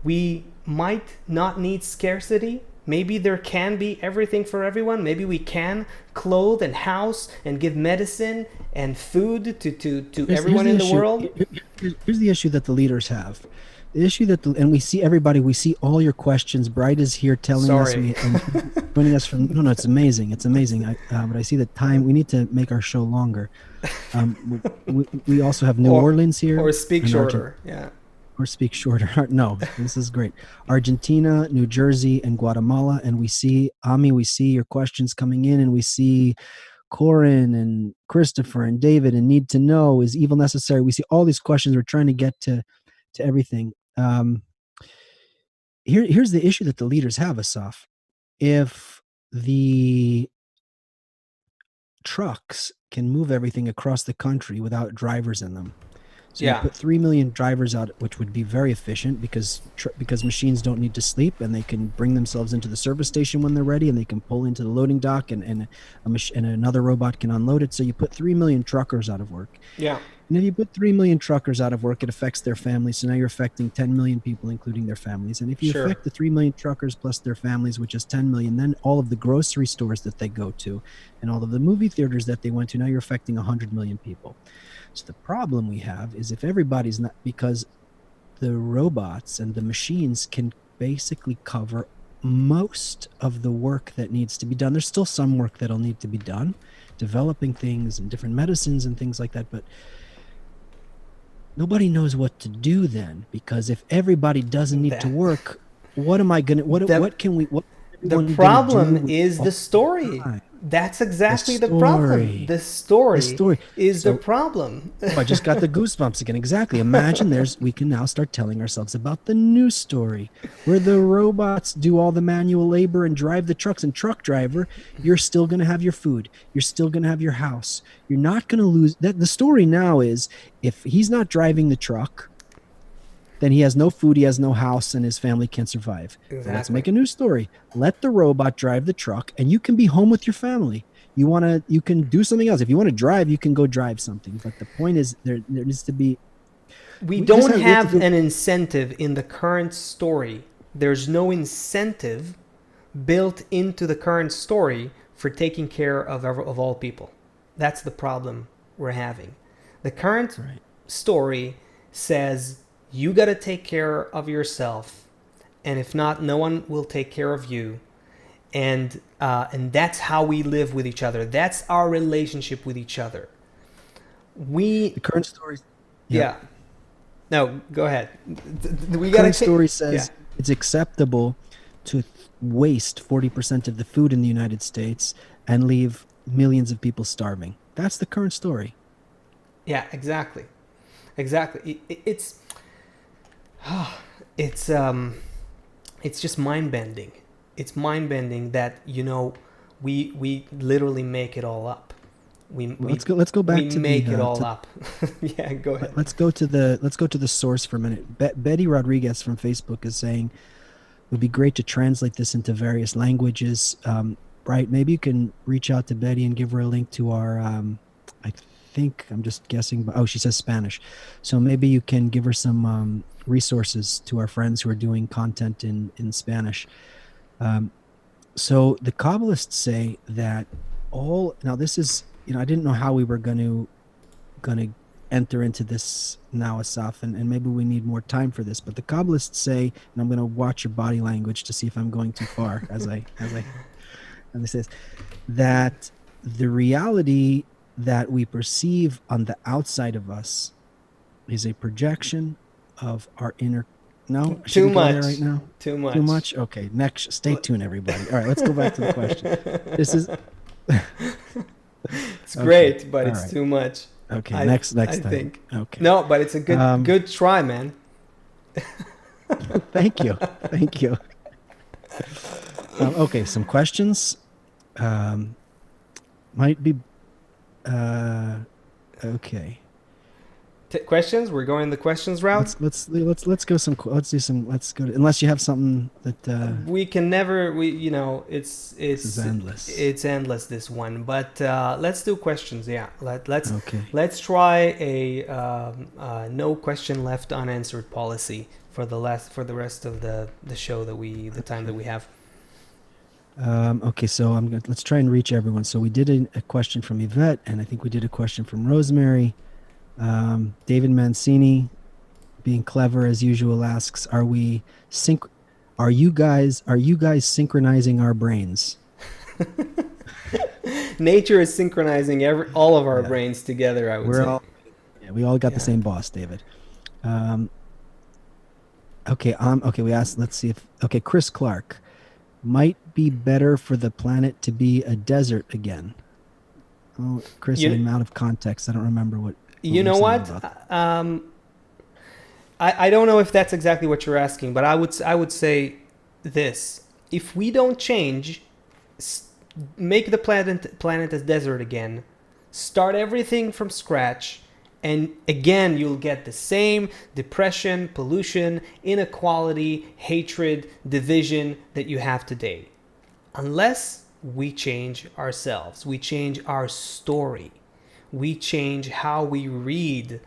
we might not need scarcity? Maybe there can be everything for everyone. Maybe we can clothe and house and give medicine and food to everyone in the world. Here's the issue that the leaders have. The issue and we see all your questions. Bright is here telling us and joining us from. No, it's amazing. It's amazing. But I see the time. We need to make our show longer. We also have New Orleans here. Or speak shorter. Yeah. Or speak shorter. No, this is great. Argentina, New Jersey, and Guatemala. And we see, Ami, we see your questions coming in, and we see Corin and Christopher and David and Need to Know, is evil necessary? We see all these questions. We're trying to get to everything. Here's the issue that the leaders have, Asaf. If the trucks can move everything across the country without drivers in them, so you put 3 million drivers out, which would be very efficient because machines don't need to sleep, and they can bring themselves into the service station when they're ready, and they can pull into the loading dock, and another robot can unload it. So you put 3 million truckers out of work. Yeah. And if you put 3 million truckers out of work, it affects their families. So now you're affecting 10 million people, including their families. And if you affect the 3 million truckers plus their families, which is 10 million, then all of the grocery stores that they go to and all of the movie theaters that they went to, now you're affecting 100 million people. So the problem we have is if everybody's not, because the robots and the machines can basically cover most of the work that needs to be done. There's still some work that'll need to be done, developing things and different medicines and things like that, but nobody knows what to do then, because if everybody doesn't need to That work, what am I going to the what is the everyone going to do problem with is all the the story. time? That's The exactly the problem. story. The The story story. is the So problem. I just got the goosebumps again. Exactly. Imagine we can now start telling ourselves about the new story where the robots do all the manual labor and drive the trucks. And truck driver, you're still going to have your food. You're still going to have your house. You're not going to lose that. The story now is if he's not driving the truck, then he has no food, he has no house, and his family can survive. Let's Exactly. make a new story. Let the robot drive the truck, and you can be home with your family. You can do something else. If you want to drive, you can go drive something. But the point is, there needs to be. We This don't has we have to have do. an incentive in the current story. There's no incentive built into the current story for taking care of all people. That's the problem we're having. The current Right. story says you got to take care of yourself, and if not, no one will take care of you. And that's how we live with each other. That's our relationship with each other. We The current story. Yep. Yeah. No, go ahead. We gotta Current take. story Yeah, says it's acceptable to waste 40% of the food in the United States and leave millions of people starving. That's the current story. yeah, exactly, exactly. It's it's just mind bending. It's mind bending that we literally make it all up. We Well, we let's go we back to the make it all up. Yeah, go ahead. let's go to the source for a minute. Betty Rodriguez from Facebook is saying it would be great to translate this into various languages. Right? Maybe you can reach out to Betty and give her a link to our. I think I'm just guessing, but oh, she says Spanish. So maybe you can give her some resources to our friends who are doing content in Spanish. Um, so the Kabbalists say that all now this is I didn't know how we were going to enter into this now, Asaf, and maybe we need more time for this. But the Kabbalists say, and I'm going to watch your body language to see if I'm going too far as I say this, that the reality that we perceive on the outside of us is a projection of our inner. No, I Too shouldn't go there right much. now. Too Too much. much. Okay, next. Stay tuned, everybody. All right, let's go back to the question. This is It's okay. great, but All it's right. too much. Okay. I Next I time. think. Okay. No, but it's a Um, good try, man. Thank you. Thank you. Okay, some questions. Um, might be uh, okay. Questions? We're going the questions route. Let's go some. Let's do some. Let's go. Unless you have something that We can never. this is endless. it's endless, this one. But let's do questions. Yeah. Okay. Let's try a no question left unanswered policy for the rest of the show the time that Okay. we have. Okay. So let's try and reach everyone. So we did a question from Yvette, and I think we did a question from Rosemary. David Mancini, being clever as usual, asks, Are you guys synchronizing our brains?" Nature is synchronizing all of our Yeah, brains together, I would we're say. all we all got the Yeah. same boss, David. Um, okay, okay. We asked. Let's see if okay. Chris Clark might be better for the planet to be a desert again. Oh, Chris, You I'm out of context. I don't remember what you we were know saying what? about that. I don't know if that's exactly what you're asking, but I would say this: if we don't change, make the planet a desert again, start everything from scratch, and again you'll get the same depression, pollution, inequality, hatred, division that you have today, unless we change ourselves, we change our story, we change how we read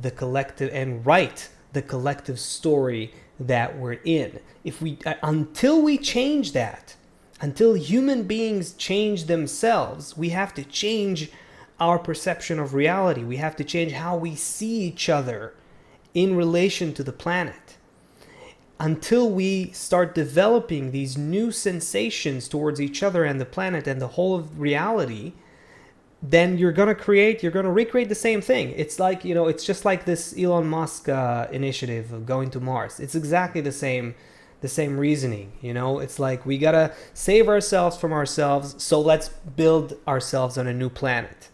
the collective and write the collective story that we're in. If we until we change that, until human beings change themselves, we have to change our perception of reality. We have to change how we see each other in relation to the planet. until we start developing these new sensations towards each other and the planet and the whole of reality, then you're gonna recreate the same thing. It's like, it's just like this Elon Musk initiative of going to Mars. It's exactly the same reasoning. It's like we gotta save ourselves from ourselves, so let's build ourselves on a new planet.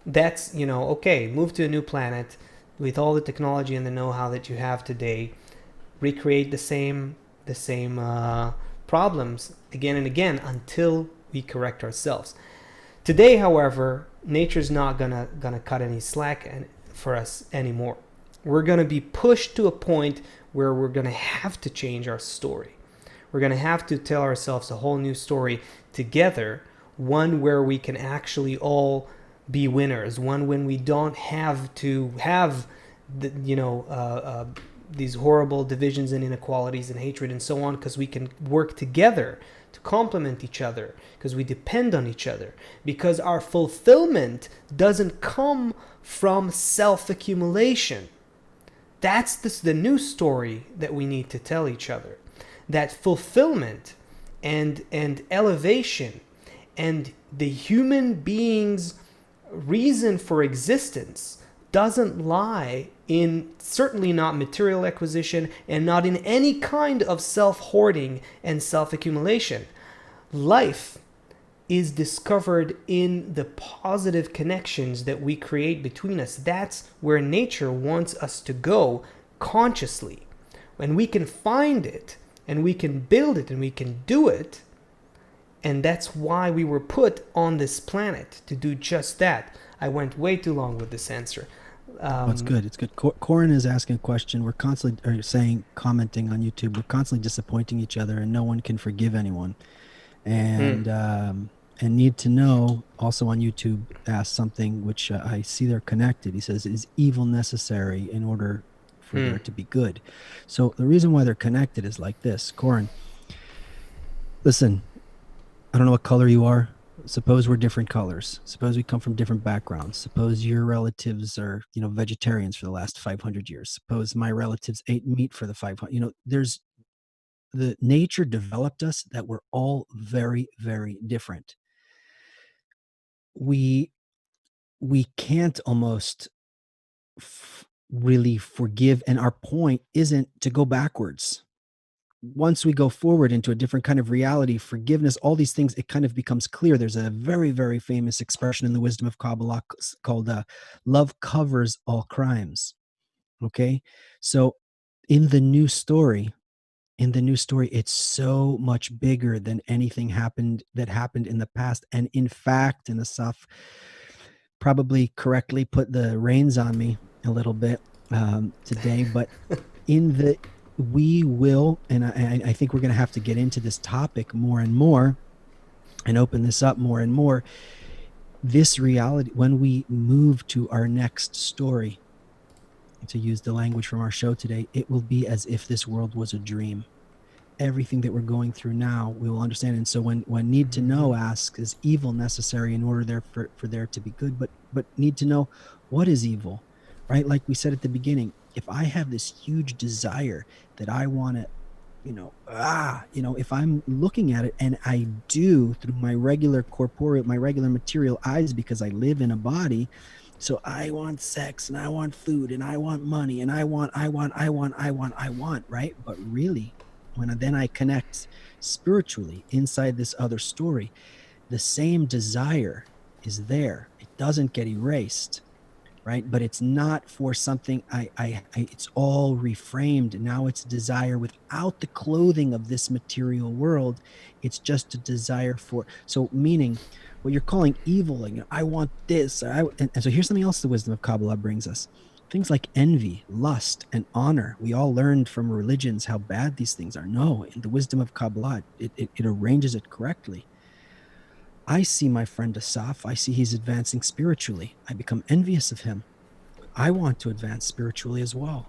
That's, okay, move to a new planet with all the technology and the know-how that you have today, recreate the same problems again and again until we correct ourselves. Today, however, nature's not gonna cut any slack for us anymore. We're gonna be pushed to a point where we're gonna have to change our story. We're gonna have to tell ourselves a whole new story together, one where we can actually all be winners, one when we don't have to have these horrible divisions and inequalities and hatred and so on, because we can work together to complement each other, because we depend on each other, because our fulfillment doesn't come from self-accumulation. That's the new story that we need to tell each other. That fulfillment and elevation and the human being's reason for existence doesn't lie in, certainly not material acquisition, and not in any kind of self-hoarding and self-accumulation. Life is discovered in the positive connections that we create between us. That's where nature wants us to go consciously. When we can find it and we can build it and we can do it, and that's why we were put on this planet, to do just that. I went way too long with this answer. Oh, it's good. It's good. Corin is asking a question. We're constantly, or saying, commenting on YouTube, we're constantly disappointing each other, and no one can forgive anyone. And Need to Know, also on YouTube, asked something which I see they're connected. He says, "Is evil necessary in order for there to be good?" So the reason why they're connected is like this. Corin, listen, I don't know what color you are. Suppose we're different colors. Suppose we come from different backgrounds. Suppose your relatives are, vegetarians for the last 500 years. Suppose my relatives ate meat for the 500. There's the nature developed us that we're all very, very different. We can't almost really forgive, and our point isn't to go backwards. Once we go forward into a different kind of reality, forgiveness, all these things, it kind of becomes clear. There's a very, very famous expression in the wisdom of Kabbalah called love covers all crimes. Okay. So in the new story, it's so much bigger than anything that happened in the past. And in fact, and Asaf probably correctly put the reins on me a little bit today, but in the we will, and I think we're going to have to get into this topic more and more and open this up more and more. This reality, when we move to our next story, to use the language from our show today, it will be as if this world was a dream. Everything that we're going through now, we will understand. And so when Need to Know asks, is evil necessary in order for there to be good? But Need to Know, what is evil, right? Like we said at the beginning, if I have this huge desire that I want to, if I'm looking at it, and I do through my regular material eyes, because I live in a body. So I want sex, and I want food, and I want money, and I want, right? But really, when then I connect spiritually inside this other story, the same desire is there. It doesn't get erased, right? But it's not for something it's all reframed. Now it's desire without the clothing of this material world. It's just a desire for, so meaning what you're calling evil, like, I want this, and so here's something else the wisdom of Kabbalah brings us. Things like envy, lust, and honor. We all learned from religions how bad these things are. No, in the wisdom of Kabbalah, it arranges it correctly. I see my friend Asaf. I see he's advancing spiritually. I become envious of him. I want to advance spiritually as well.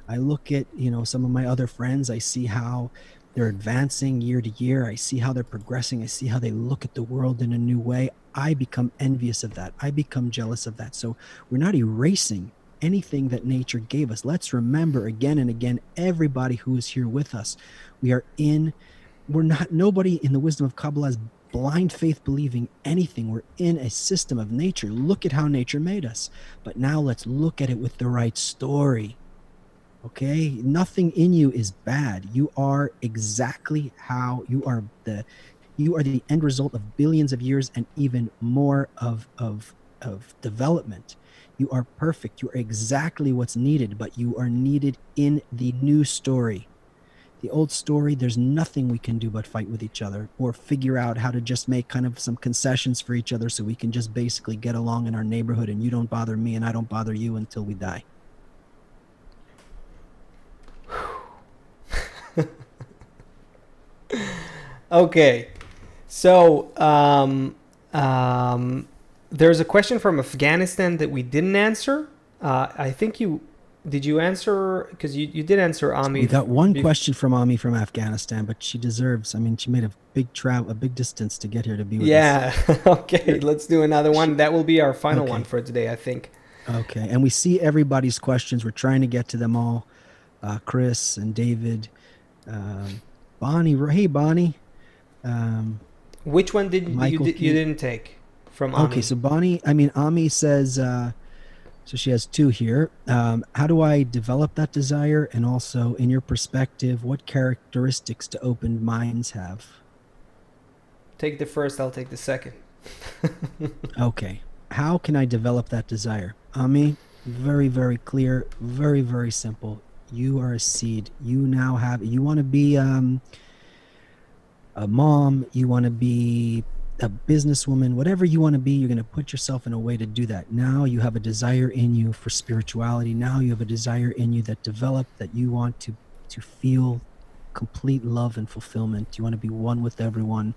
I look at, some of my other friends. I see how they're advancing year to year. I see how they're progressing. I see how they look at the world in a new way. I become envious of that. I become jealous of that. So we're not erasing anything that nature gave us. Let's remember again and again, everybody who is here with us. We are in, we're not, nobody in the wisdom of Kabbalah is blind faith believing anything. We're in a system of nature. Look at how nature made us. But now let's look at it with the right story. Okay, nothing in you is bad. You are exactly how you are the end result of billions of years and even more of development. You are perfect. You are exactly what's needed, but you are needed in the new story. The old story, there's nothing we can do but fight with each other or figure out how to just make kind of some concessions for each other so we can just basically get along in our neighborhood and you don't bother me and I don't bother you until we die. Okay. So, there's a question from Afghanistan that we didn't answer. I think did you answer, because you did answer Ami. We got one question from Ami from Afghanistan, but she deserves, I mean, she made a big travel, a big distance to get here to be with us. Yeah. Okay, let's do another one. That will be our final one Okay. for today, I think. Okay. And we see everybody's questions. We're trying to get to them all. Chris and David, Bonnie. Hey, Bonnie. Which one did Michael you King. didn't take from Okay. Ami? So Bonnie, I mean, Ami says, so she has two here. How do I develop that desire? And also, in your perspective, what characteristics do open minds have? Take the first, I'll take the second. Okay. How can I develop that desire? Ami, very, very clear, very, very simple. You are a seed. You now have, you want to be a mom, you want to be a businesswoman, whatever you want to be, you're going to put yourself in a way to do that. Now you have a desire in you for spirituality. Now you have a desire in you that developed that you want to feel complete love and fulfillment. You want to be one with everyone.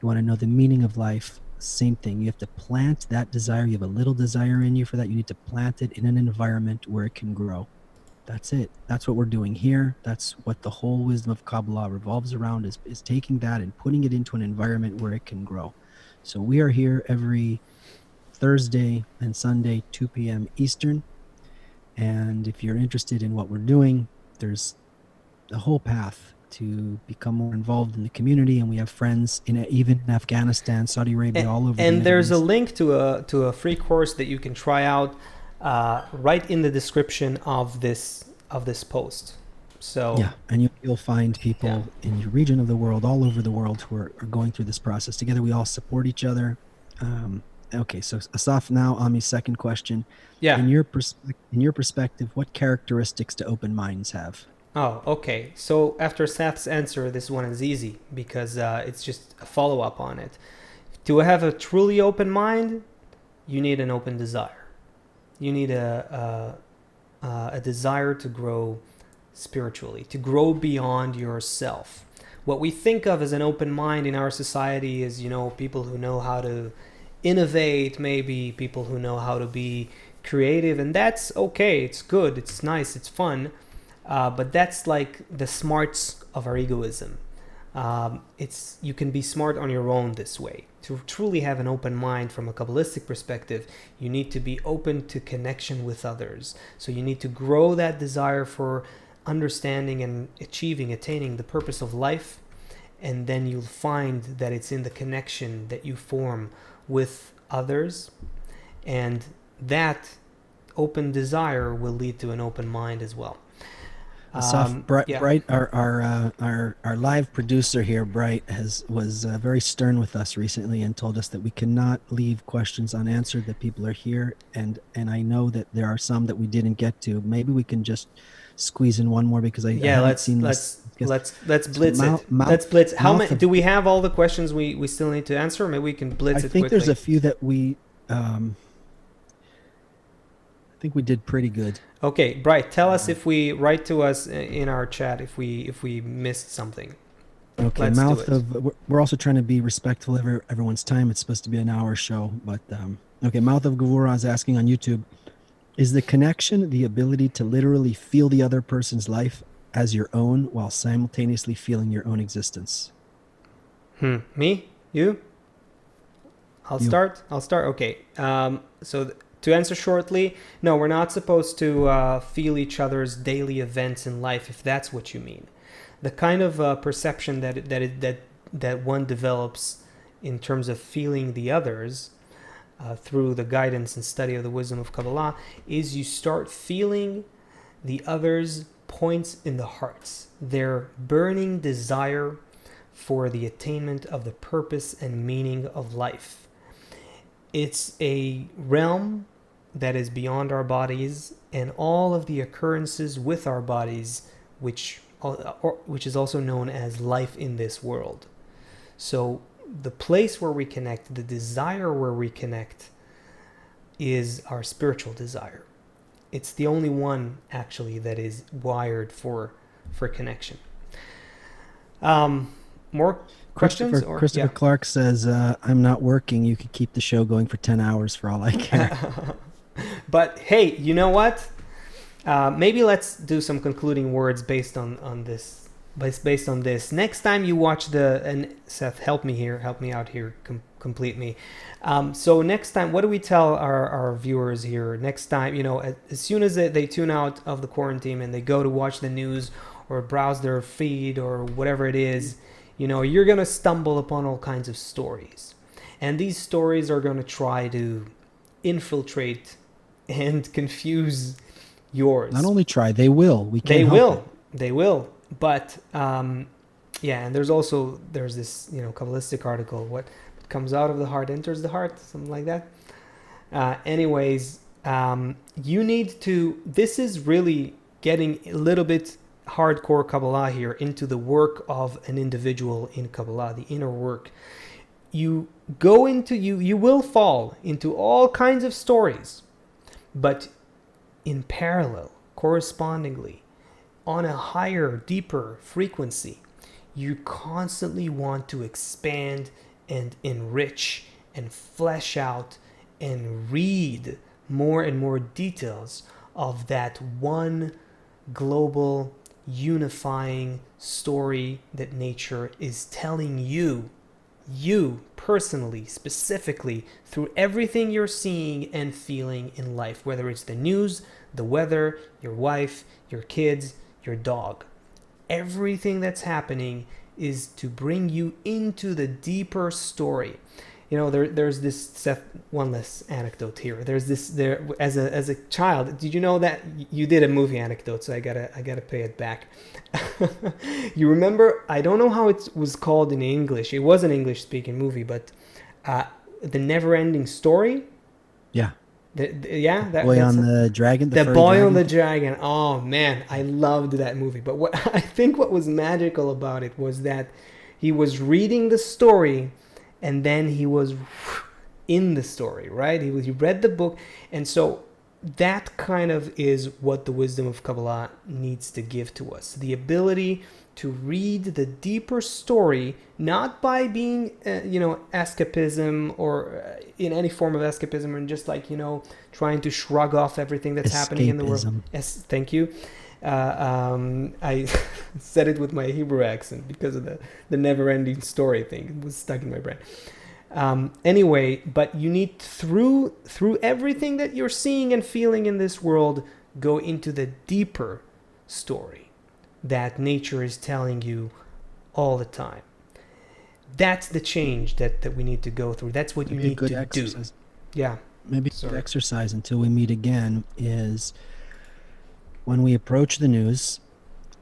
You want to know the meaning of life. Same thing. You have to plant that desire. You have a little desire in you for that. You need to plant it in an environment where it can grow. That's it. That's what we're doing here. That's what the whole wisdom of Kabbalah revolves around is taking that and putting it into an environment where it can grow. So we are here every Thursday and Sunday, 2 p.m. Eastern. And if you're interested in what we're doing, there's a whole path to become more involved in the community. And we have friends even in Afghanistan, Saudi Arabia, all over the And Middle there's a East. link to a free course that you can try out right in the description of this post. So Yeah, and you'll find yeah, people in your region of the world, all over the world, who are going through this process together. We all support each other. Okay, so Asaf, now Ami's second question. yeah. In your perspective, what characteristics do open minds have? Oh, okay. So after Seth's answer, this one is easy because it's just a follow up on it. To have a truly open mind, you need an open desire. You need a desire to grow spiritually, to grow beyond yourself. What we think of as an open mind in our society is, people who know how to innovate, maybe people who know how to be creative, and that's okay. It's good. It's nice. It's fun. But that's like the smarts of our egoism. It's you can be smart on your own this way. To truly have an open mind from a Kabbalistic perspective, you need to be open to connection with others. So you need to grow that desire for understanding and attaining the purpose of life, and then you'll find that it's in the connection that you form with others, and that open desire will lead to an open mind as well. Asaf, Yeah. Bright, our live producer here, Bright, was very stern with us recently and told us that we cannot leave questions unanswered. That people are here, and I know that there are some that we didn't get to. Maybe we can just squeeze in one more because I Yeah, haven't let's seen this. let's let's So blitz it. Let's blitz. How mouth many of do we have? All the questions we still need to answer. Maybe we can blitz I it think there's quickly. a few that I think we did pretty good. Okay, Bright. Tell us if we write to us in our chat if we missed something. Okay, Let's do mouth it. of we're also trying to be respectful of everyone's time. It's supposed to be an hour show, but okay. Mouth of Gavura is asking on YouTube: is the connection the ability to literally feel the other person's life as your own while simultaneously feeling your own existence? Me? You? I'll You. start. I'll start. Okay. So To answer shortly, no, we're not supposed to feel each other's daily events in life, if that's what you mean. The kind of perception that one develops in terms of feeling the others through the guidance and study of the wisdom of Kabbalah is you start feeling the others' points in the hearts, their burning desire for the attainment of the purpose and meaning of life. It's a realm that is beyond our bodies and all of the occurrences with our bodies, which is also known as life in this world. So the place where we connect, the desire where we connect, is our spiritual desire. It's the only one actually that is wired for connection. More questions? Or Christopher Clark says, I'm not working. You could keep the show going for 10 hours for all I care. But hey, you know what? Maybe let's do some concluding words based on this. Based on this, next time you watch and Seth, help me out here, complete me. So next time, what do we tell our viewers here? Next time, as soon as they tune out of the quarantine and they go to watch the news or browse their feed or whatever it is, you're gonna stumble upon all kinds of stories, and these stories are gonna try to infiltrate and confuse yours. Not only try, they will. We can't They help will. it. They will. But yeah, and there's this Kabbalistic article. What comes out of the heart enters the heart, something like that. Anyways, you need to. This is really getting a little bit hardcore Kabbalah here into the work of an individual in Kabbalah, the inner work. You will fall into all kinds of stories, but in parallel, correspondingly, on a higher, deeper frequency, you constantly want to expand and enrich and flesh out and read more and more details of that one global unifying story that nature is telling you personally, specifically, through everything you're seeing and feeling in life, whether it's the news, the weather, your wife, your kids, your dog. Everything that's happening is to bring you into the deeper story. There's this, Seth, one less anecdote here. As a child, did you know that you did a movie anecdote? So I gotta pay it back. You remember? I don't know how it was called in English. It was an English-speaking movie, but the Never-Ending Story. Yeah. That boy on the dragon, the furry boy dragon. on the dragon. Oh man, I loved that movie. But what was magical about it was that he was reading the story, and then he was in the story, right? He read the book, and so that kind of is what the wisdom of Kabbalah needs to give to us: the ability to read the deeper story, not by being, escapism or in any form of escapism, and just trying to shrug off everything that's happening in the world. Yes, thank you. I said it with my Hebrew accent because of the never-ending story thing. It was stuck in my brain. Anyway, but you need through everything that you're seeing and feeling in this world, go into the deeper story that nature is telling you all the time. That's the change that we need to go through. That's what you need to do. Yeah. Maybe a good exercise until we meet again is when we approach the news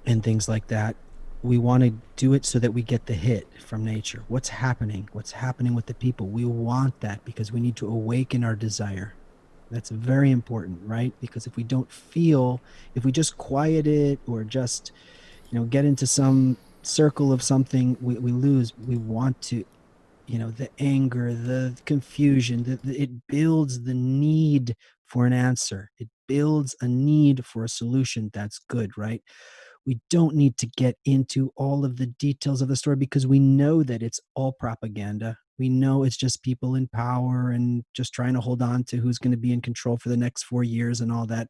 and things like that, we want to do it so that we get the hit from nature. What's happening? What's happening with the people? We want that because we need to awaken our desire. That's very important, right? Because if we just quiet it or just, get into some circle of something, we lose. We want to, the anger, the confusion, it builds the need for an answer. It builds a need for a solution. That's good, right? We don't need to get into all of the details of the story because we know that it's all propaganda. We know it's just people in power and just trying to hold on to who's going to be in control for the next 4 years and all that.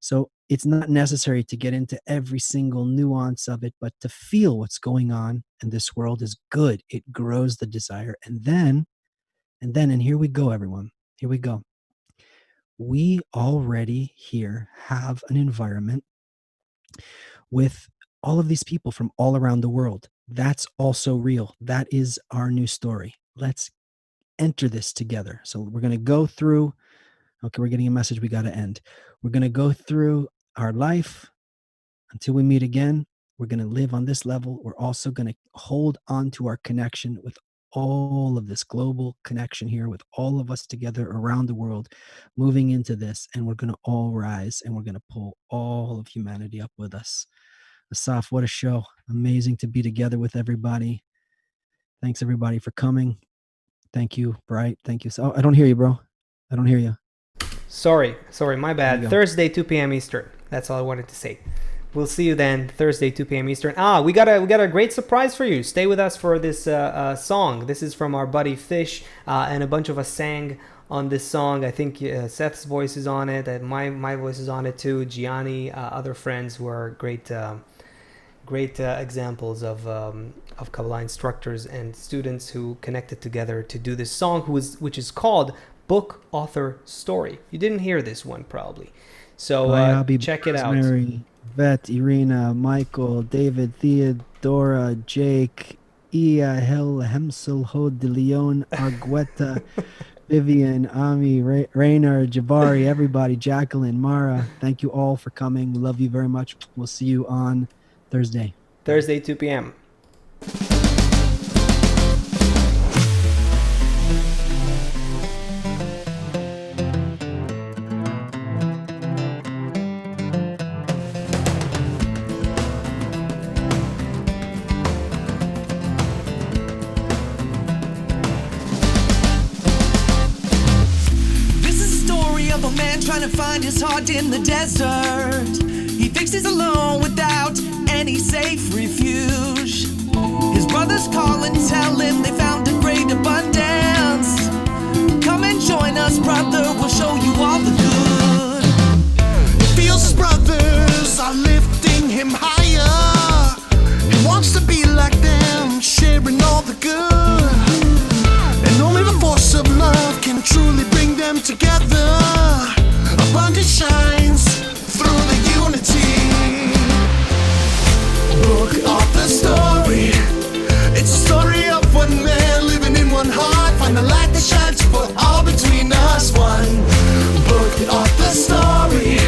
So it's not necessary to get into every single nuance of it, but to feel what's going on in this world is good. It grows the desire. And here we go, everyone. Here we go. we already here have an environment with all of these people from all around the world. That's also real. That is our new story. Let's enter this together. So we're going to go through. Okay, we're getting a message. We got to end. We're going to go through our life until we meet again. We're going to live on this level. We're also going to hold on to our connection with all of this global connection here, with all of us together around the world, moving into this. And we're going to all rise, and we're going to pull all of humanity up with us. Asaf, what a show. Amazing to be together with everybody. Thanks, everybody, for coming. Thank you, Bright. Thank you. Oh, I don't hear you, bro. I don't hear you. Sorry, my There you bad. go. Thursday, 2 p.m. Eastern. That's all I wanted to say. We'll see you then, Thursday, 2 p.m. Eastern. We got a great surprise for you. Stay with us for this song. This is from our buddy Fish, and a bunch of us sang on this song. I think Seth's voice is on it, and my voice is on it too. Gianni, other friends who are great examples of Kabbalah instructors and students who connected together to do this song, which is called Book Author Story. You didn't hear this one probably, so check it out. Mary, Vet, Irina, Michael, David, Theodora, Jake, Ia, Hel, Hemsel, Hod, De Leon, Argueta, Vivian, Ami, Rainer, Jabari, everybody, Jacqueline, Mara. Thank you all for coming. We love you very much. We'll see you on Thursday, 2 p.m. Trying to find his heart in the desert. He thinks he's alone without any safe refuge. His brothers call and tell him they found a great abundance. Come and join us, brother, we'll show you all the good. He feels his brothers are lifting him higher. He wants to be like them, sharing all the good. And only the force of love can truly bring them together. Abundance shines through the unity. Book of the story. It's a story of one man living in one heart. Find the light that shines for all between us. One book of the story.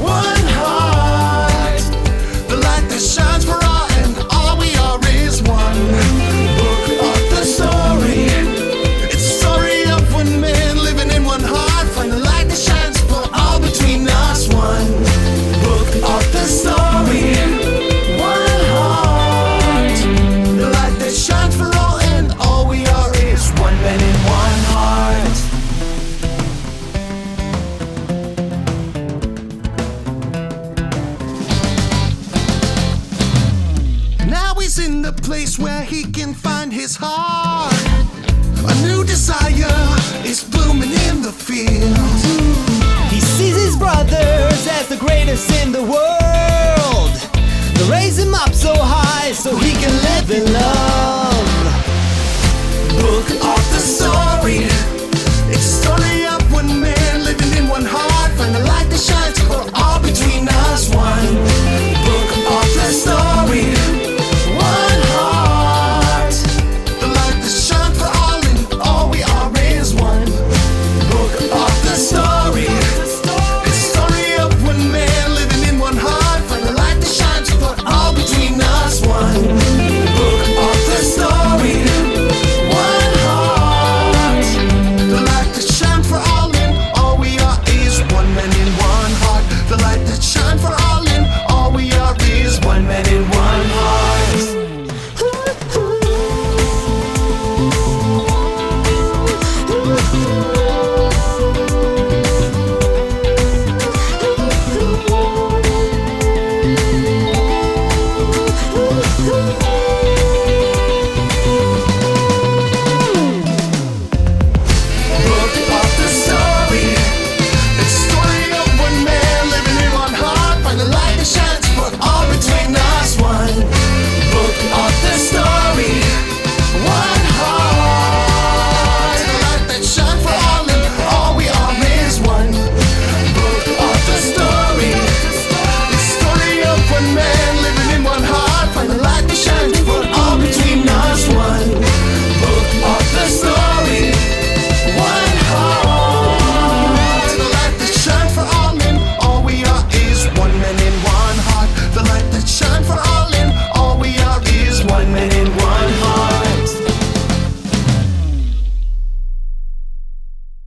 One heart. The light that shines for all, and all we are is one. Book of the story. It's a story of one man living in one heart. Find the light that shines all between us. One book of the story. One heart. The light that shines for all, and all we are is one man in one heart. Now he's in the place where he can find his heart. A new desire is blooming in the field. He sees his brothers as the greatest in the world. They raise him up so high so he can live in love.